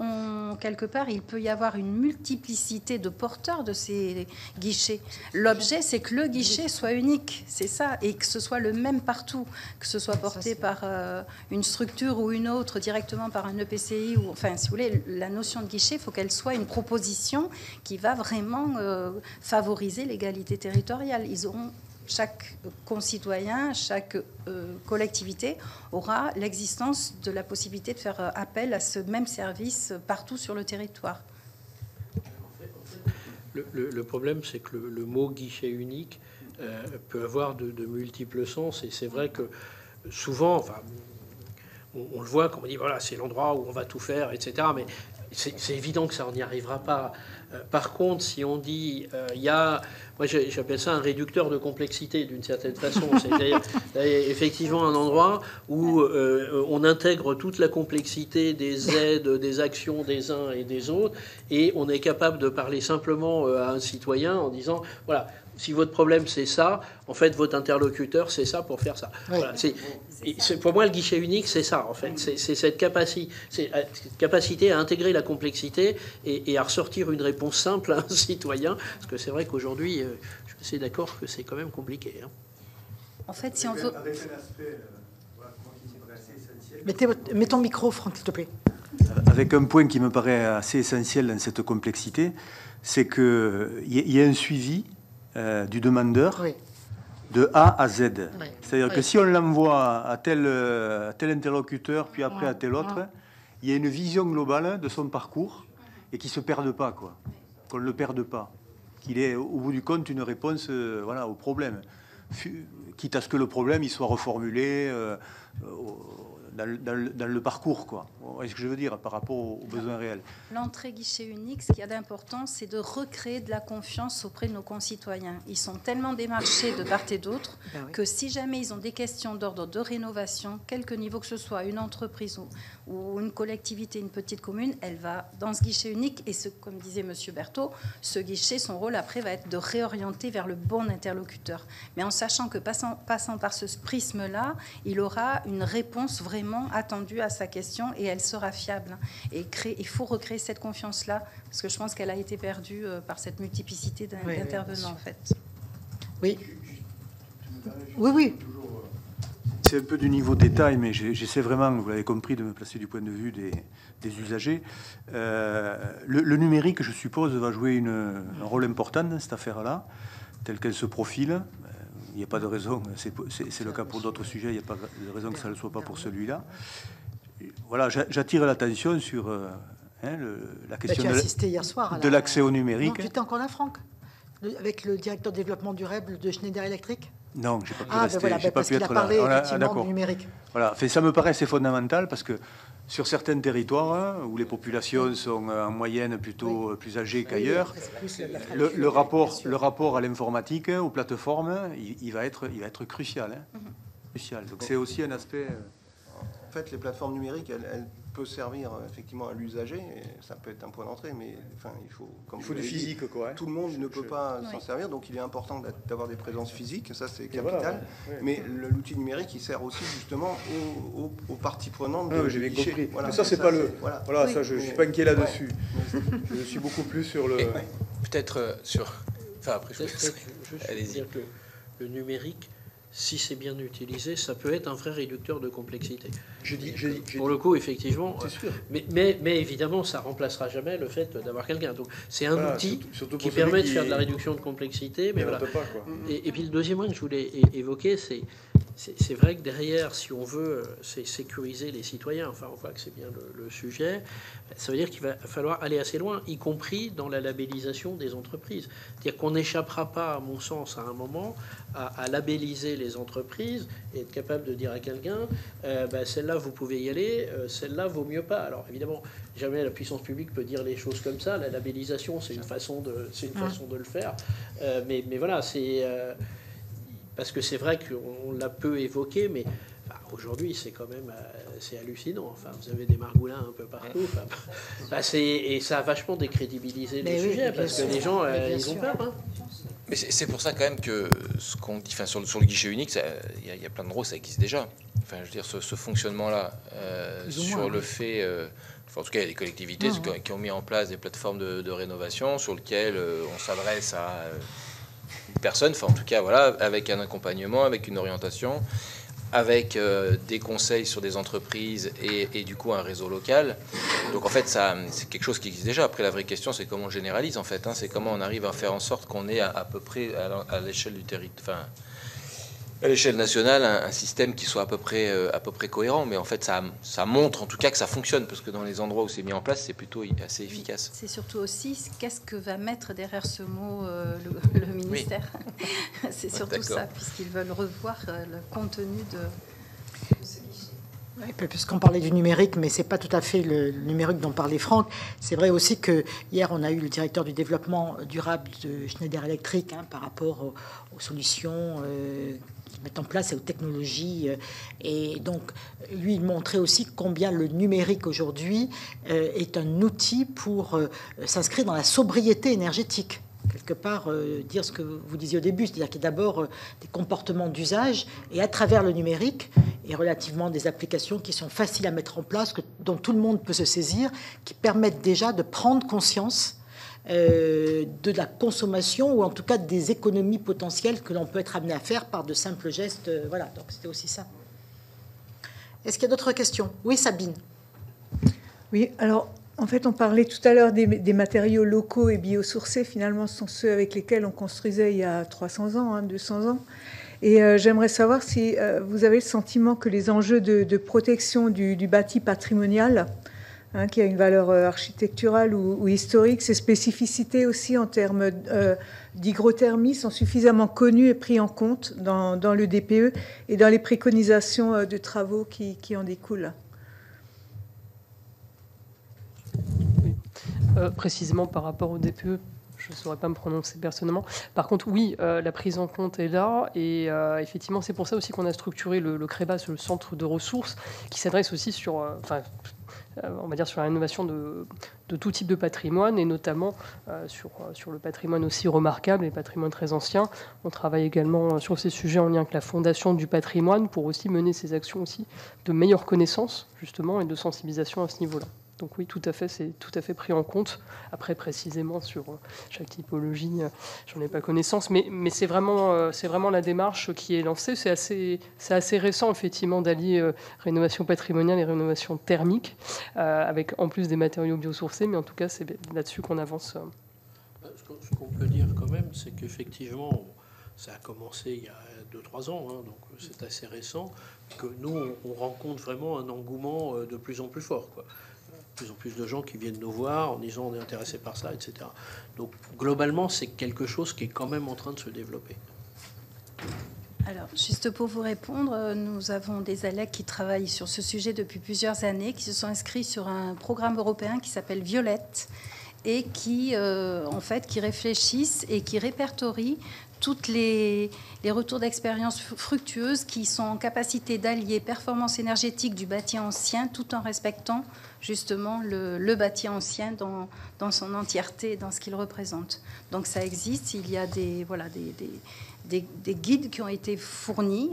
quelque part, il peut y avoir une multiplicité de porteurs de ces guichets. L'objet, c'est que le guichet soit unique, c'est ça, et que ce soit le même partout, que ce soit porté par une structure ou une autre, directement par un EPCI, ou enfin, si vous voulez, la notion de guichet, il faut qu'elle soit une proposition qui va vraiment favoriser l'égalité territoriale. Chaque concitoyen, chaque collectivité aura l'existence de la possibilité de faire appel à ce même service partout sur le territoire. Le problème, c'est que le mot guichet unique peut avoir de multiples sens, et c'est vrai que souvent, enfin, on le voit, quand on dit voilà, c'est l'endroit où on va tout faire, etc. Mais c'est évident que ça, on n'y arrivera pas. Par contre, si on dit, moi j'appelle ça un réducteur de complexité d'une certaine façon, c'est-à-dire effectivement un endroit où on intègre toute la complexité des aides, des actions des uns et des autres, et on est capable de parler simplement à un citoyen en disant, voilà, si votre problème c'est ça, en fait votre interlocuteur c'est ça pour faire ça. Oui. Voilà, pour moi le guichet unique c'est ça en fait, c'est cette capacité à intégrer la complexité et à ressortir une réponse simple à un citoyen, parce que c'est vrai qu'aujourd'hui, je suis assez d'accord que c'est quand même compliqué. Hein. En fait, si on veut... Mets ton micro, Franck, s'il te plaît. Avec un point qui me paraît assez essentiel dans cette complexité, c'est qu'il y a un suivi du demandeur de A à Z. Oui. C'est-à-dire que si on l'envoie à tel interlocuteur, puis après à tel autre, il y a une vision globale de son parcours et qu'il ne se perde pas, quoi. Qu'on ne le perde pas. Qu'il ait, au bout du compte, une réponse au problème. Quitte à ce que le problème il soit reformulé dans le parcours, quoi. Vous voyez ce que je veux dire par rapport aux besoins réels. L'entrée guichet unique, ce qu'il y a d'important, c'est de recréer de la confiance auprès de nos concitoyens. Ils sont tellement démarchés de part et d'autre que si jamais ils ont des questions d'ordre de rénovation, quelque niveau que ce soit, une entreprise ou une collectivité, une petite commune, elle va dans ce guichet unique et comme disait M. Berthaud, ce guichet, son rôle après va être de réorienter vers le bon interlocuteur. Mais en sachant que passant par ce prisme-là, il aura une réponse vraiment attendue à sa question et elle sera fiable. Et il faut recréer cette confiance-là, parce que je pense qu'elle a été perdue par cette multiplicité d'intervenants, en fait. Oui. Oui. C'est un peu du niveau détail, mais j'essaie vraiment, vous l'avez compris, de me placer du point de vue des usagers. Le numérique, je suppose, va jouer un rôle important dans cette affaire-là, telle qu'elle se profile. Il n'y a pas de raison, c'est le cas pour d'autres sujets, il n'y a pas de raison que ça ne le soit pas pour celui-là. Voilà, j'attire l'attention sur la question hier soir de l'accès au numérique. Non, tu étais encore là, Franck, avec le directeur de développement durable de Schneider Electric. Non, j'ai pas pu rester, j'ai pas parce pu qu'il a être parlé là. effectivement du numérique. Voilà, ça me paraît assez fondamental parce que sur certains territoires où les populations sont en moyenne plutôt plus âgées qu'ailleurs, le rapport à l'informatique, aux plateformes, il va être crucial. Crucial. Donc c'est aussi un aspect. En fait, les plateformes numériques, elles peuvent servir effectivement à l'usager, et ça peut être un point d'entrée, mais enfin, il faut du physique, quoi. Tout le monde ne peut pas s'en servir, donc il est important d'avoir des présences physiques, ça c'est capital. Voilà, mais l'outil numérique, il sert aussi justement aux parties prenantes. J'ai bien compris. Voilà, mais ça, c'est pas le. Voilà, ça, je suis pas inquiet là-dessus. Je suis beaucoup plus sur le. Peut-être sur. Enfin, après, allez-y. Dire que le numérique, si c'est bien utilisé, ça peut être un vrai réducteur de complexité. Pour le coup, effectivement. C'est sûr. Mais évidemment, ça ne remplacera jamais le fait d'avoir quelqu'un. Donc, c'est un outil surtout qui permet de faire de la réduction de complexité. Mais voilà. Pas, quoi. Et puis, le deuxième point que je voulais évoquer, c'est vrai que derrière, si on veut sécuriser les citoyens, enfin, on voit que c'est bien le sujet, ça veut dire qu'il va falloir aller assez loin, y compris dans la labellisation des entreprises. C'est-à-dire qu'on n'échappera pas, à mon sens, à un moment, à labelliser les entreprises et être capable de dire à quelqu'un, celle-là, vous pouvez y aller, celle-là, vaut mieux pas. Alors, évidemment, jamais la puissance publique peut dire les choses comme ça. La labellisation, c'est une façon de le faire. Mais voilà, c'est... parce que c'est vrai qu'on l'a peu évoqué, mais aujourd'hui, c'est quand même c'est hallucinant. Enfin, vous avez des margoulins un peu partout. Et ça a vachement décrédibilisé le sujet, parce que les gens, ils ont peur. Hein. Mais c'est pour ça quand même que ce qu'on dit, sur le guichet unique, il y a plein de ça existe déjà. Enfin, je veux dire, ce fonctionnement-là, sur le fait... en tout cas, il y a des collectivités qui ont mis en place des plateformes de rénovation sur lesquelles on s'adresse à... une personne, enfin en tout cas voilà, avec un accompagnement, avec une orientation, avec des conseils sur des entreprises et du coup un réseau local. Donc en fait c'est quelque chose qui existe déjà. Après la vraie question c'est comment on généralise en fait, c'est comment on arrive à faire en sorte qu'on ait à peu près à l'échelle du territoire, à l'échelle nationale, un système qui soit à peu près cohérent. Mais en fait, ça montre en tout cas que ça fonctionne, parce que dans les endroits où c'est mis en place, c'est plutôt assez efficace. C'est surtout aussi qu'est-ce que va mettre derrière ce mot le ministère. Oui. C'est surtout ça, puisqu'ils veulent revoir le contenu de ce guichet. Oui, puisqu'on parlait du numérique, mais c'est pas tout à fait le numérique dont parlait Franck. C'est vrai aussi que hier, on a eu le directeur du développement durable de Schneider Electric par rapport aux solutions qu'ils mettent en place et aux technologies. Et donc, lui, il montrait aussi combien le numérique aujourd'hui est un outil pour s'inscrire dans la sobriété énergétique, quelque part dire ce que vous disiez au début, c'est-à-dire qu'il y a d'abord des comportements d'usage, et à travers le numérique, et relativement des applications qui sont faciles à mettre en place, dont tout le monde peut se saisir, qui permettent déjà de prendre conscience de la consommation, ou en tout cas des économies potentielles que l'on peut être amené à faire par de simples gestes. Voilà, donc c'était aussi ça. Est-ce qu'il y a d'autres questions? Oui, Sabine. Oui, alors, en fait, on parlait tout à l'heure des matériaux locaux et biosourcés. Finalement, ce sont ceux avec lesquels on construisait il y a 300 ans, 200 ans. Et j'aimerais savoir si vous avez le sentiment que les enjeux de protection du bâti patrimonial, qui a une valeur architecturale ou historique, ses spécificités aussi en termes d'hygrothermie sont suffisamment connues et pris en compte dans le DPE et dans les préconisations de travaux qui en découlent. Oui. Précisément par rapport au DPE, je ne saurais pas me prononcer personnellement. Par contre, oui, la prise en compte est là. Et effectivement, c'est pour ça aussi qu'on a structuré le CREBAS, le centre de ressources, qui s'adresse aussi sur, on va dire, sur la rénovation de tout type de patrimoine, et notamment sur le patrimoine aussi remarquable, les patrimoines très anciens. On travaille également sur ces sujets en lien avec la Fondation du patrimoine pour aussi mener ces actions aussi de meilleure connaissance, justement, et de sensibilisation à ce niveau-là. Donc oui, tout à fait, c'est tout à fait pris en compte. Après, précisément sur chaque typologie, j'en ai pas connaissance, mais c'est vraiment la démarche qui est lancée. C'est assez récent, effectivement, d'allier rénovation patrimoniale et rénovation thermique, avec en plus des matériaux biosourcés, mais en tout cas, c'est là-dessus qu'on avance. Ce qu'on peut dire quand même, c'est qu'effectivement, ça a commencé il y a 2-3 ans, donc c'est assez récent, que nous, on rencontre vraiment un engouement de plus en plus fort, quoi. De plus en plus de gens qui viennent nous voir en disant on est intéressé par ça, etc. Donc globalement, c'est quelque chose qui est quand même en train de se développer. Alors, juste pour vous répondre, nous avons des ALEC qui travaillent sur ce sujet depuis plusieurs années, qui se sont inscrits sur un programme européen qui s'appelle Violette, et qui, en fait, qui réfléchissent et qui répertorient toutes les retours d'expérience fructueuses qui sont en capacité d'allier performance énergétique du bâti ancien tout en respectant justement le bâti ancien dans son entièreté, dans ce qu'il représente. Donc ça existe, il y a des guides qui ont été fournis.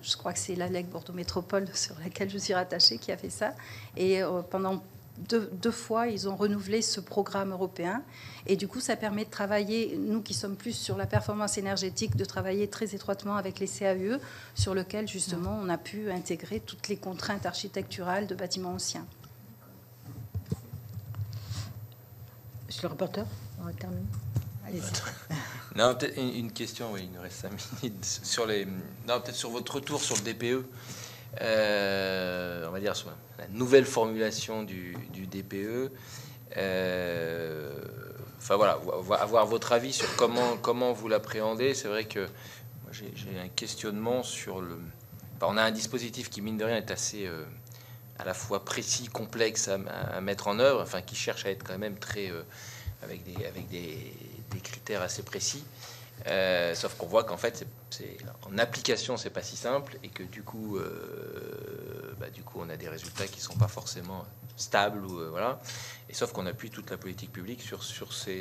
Je crois que c'est l'ALEC Bordeaux Métropole sur laquelle je suis rattachée qui a fait ça. Et pendant deux fois, ils ont renouvelé ce programme européen. Et du coup, ça permet de travailler, nous qui sommes plus sur la performance énergétique, de travailler très étroitement avec les CAUE, sur lequel, justement, on a pu intégrer toutes les contraintes architecturales de bâtiments anciens. Monsieur le rapporteur, on va terminer. Allez-y. Non, peut-être une question, oui, il nous reste 5 minutes. Peut-être sur votre retour sur le DPE. On va dire sur la nouvelle formulation du DPE. Enfin voilà, avoir votre avis sur comment vous l'appréhendez. C'est vrai que moi, j'ai un questionnement sur le. On a un dispositif qui, mine de rien, est assez à la fois précis, complexe à mettre en œuvre, enfin qui cherche à être quand même très avec des critères assez précis. Sauf qu'on voit qu'en fait, en application, c'est pas si simple, et que du coup, on a des résultats qui sont pas forcément stables, ou voilà. Et sauf qu'on appuie toute la politique publique sur ce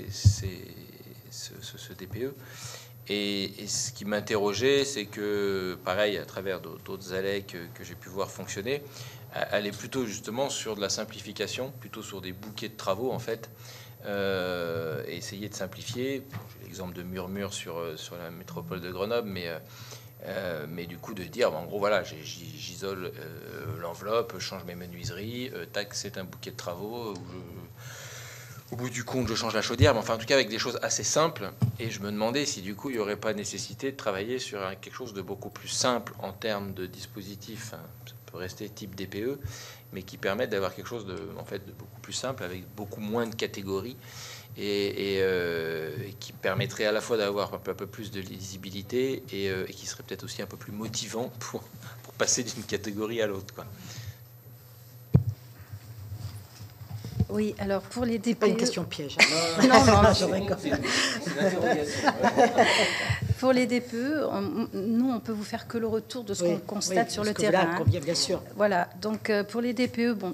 DPE. Et ce qui m'interrogeait, c'est que, pareil, à travers d'autres ALEC que j'ai pu voir fonctionner, aller plutôt justement sur de la simplification, plutôt sur des bouquets de travaux en fait. Et essayer de simplifier. J'ai l'exemple de Murmure sur la métropole de Grenoble, mais du coup de dire, en gros, voilà, j'isole l'enveloppe, je change mes menuiseries, tac, c'est un bouquet de travaux. Au bout du compte, je change la chaudière, mais enfin, en tout cas, avec des choses assez simples. Et je me demandais si, du coup, il n'y aurait pas nécessité de travailler sur quelque chose de beaucoup plus simple en termes de dispositif. Ça peut rester type DPE, mais qui permettent d'avoir quelque chose de beaucoup plus simple, avec beaucoup moins de catégories, et qui permettrait à la fois d'avoir un peu plus de lisibilité, et qui serait peut-être aussi un peu plus motivant pour passer d'une catégorie à l'autre, quoi. Oui, alors pour les DPE... Pas une question piège. Non, c'est une interrogation. Pour les DPE, nous, on peut vous faire que le retour de ce qu'on constate sur le terrain. Voilà, bien sûr. Voilà, donc pour les DPE, bon,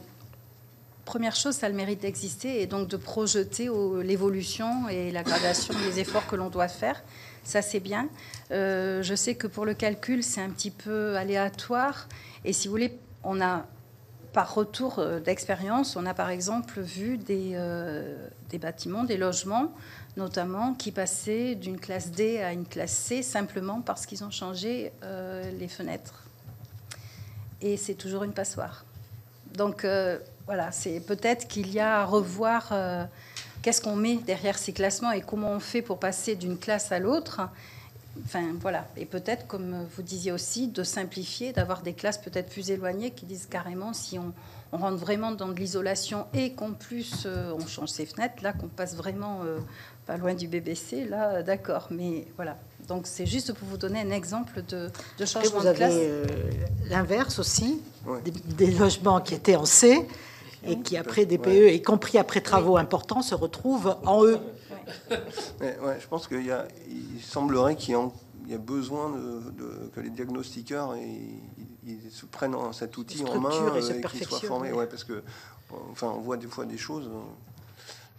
première chose, ça a le mérite d'exister et donc de projeter l'évolution et la gradation des efforts que l'on doit faire. Ça, c'est bien. Je sais que pour le calcul, c'est un petit peu aléatoire. Et si vous voulez, on a, par retour d'expérience, on a par exemple vu des bâtiments, des logements, notamment, qui passaient d'une classe D à une classe C simplement parce qu'ils ont changé les fenêtres. Et c'est toujours une passoire. Donc, voilà, c'est peut-être qu'il y a à revoir qu'est-ce qu'on met derrière ces classements et comment on fait pour passer d'une classe à l'autre. Enfin, voilà. Et peut-être, comme vous disiez aussi, de simplifier, d'avoir des classes peut-être plus éloignées qui disent carrément si on rentre vraiment dans de l'isolation et qu'en plus on change ses fenêtres, là, qu'on passe vraiment pas loin du BBC, là, d'accord. Mais voilà. Donc, c'est juste pour vous donner un exemple de changement de classe. Vous avez l'inverse aussi, des logements qui étaient en C et qui, après DPE, y compris après travaux importants, se retrouvent en E. Ouais, je pense il semblerait qu'il y a besoin que les diagnostiqueurs ils se prennent cet outil en main et qu'ils soient formés. Ouais, parce que, enfin, on voit des fois des choses,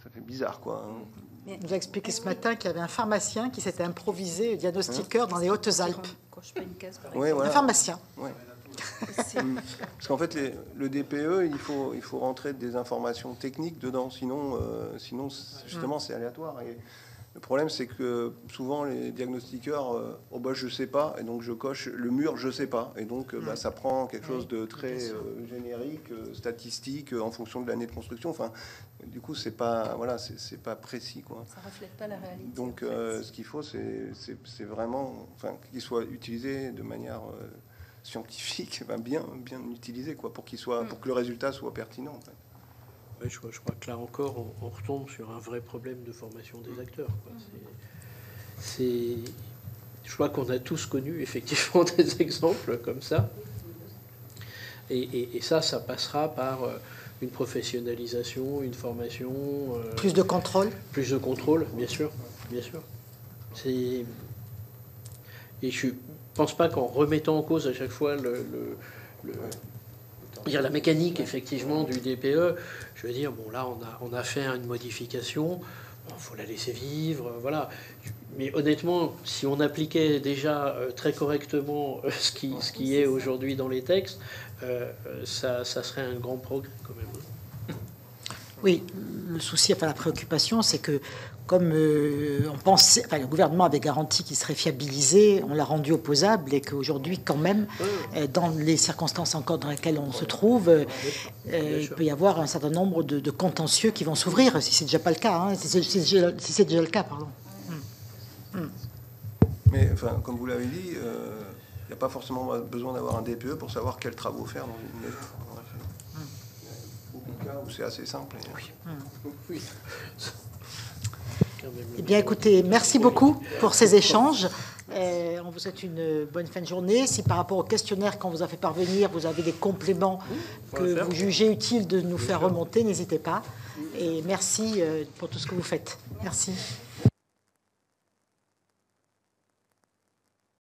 ça fait bizarre, quoi. On nous a expliqué ce matin qu'il y avait un pharmacien qui s'était improvisé diagnostiqueur dans les Hautes-Alpes. Ouais, voilà. Un pharmacien. Ouais. Parce qu'en fait, le DPE, il faut rentrer des informations techniques dedans, sinon justement, c'est aléatoire. Et le problème, c'est que souvent, les diagnostiqueurs, je sais pas, et donc je coche le mur, je sais pas. Et donc, ça prend quelque chose de très générique, statistique, en fonction de l'année de construction. Enfin, du coup, c'est pas précis, quoi. Ça reflète pas la réalité. Donc, ce qu'il faut, c'est vraiment, qu'il soit utilisé de manière scientifique, bien utilisé, quoi, pour que le résultat soit pertinent, en fait. Ouais, je crois que là encore, on retombe sur un vrai problème de formation des acteurs, quoi. Je crois qu'on a tous connu effectivement des exemples comme ça. Et ça passera par une professionnalisation, une formation. Plus de contrôle. Plus de contrôle, bien sûr. Bien sûr. Et je ne pense pas qu'en remettant en cause à chaque fois la mécanique effectivement du DPE, je veux dire, bon là on a fait une modification, il faut la laisser vivre, voilà. Mais honnêtement, si on appliquait déjà très correctement ce qui est aujourd'hui dans les textes, ça serait un grand progrès quand même. Oui, le souci, la préoccupation, c'est que comme on pensait, le gouvernement avait garanti qu'il serait fiabilisé, on l'a rendu opposable et qu'aujourd'hui, quand même, dans les circonstances encore dans lesquelles on se trouve, il peut y avoir un certain nombre de contentieux qui vont s'ouvrir, si c'est déjà pas le cas, hein, si c'est déjà le cas, pardon. Mais enfin, comme vous l'avez dit, il n'y a pas forcément besoin d'avoir un DPE pour savoir quels travaux faire dans une maison. Beaucoup de cas où c'est assez simple. Oui. Eh bien, écoutez, merci beaucoup pour ces échanges. On vous souhaite une bonne fin de journée. Si par rapport au questionnaire qu'on vous a fait parvenir, vous avez des compléments que vous jugez utile de nous faire remonter, n'hésitez pas. Et merci pour tout ce que vous faites. Merci.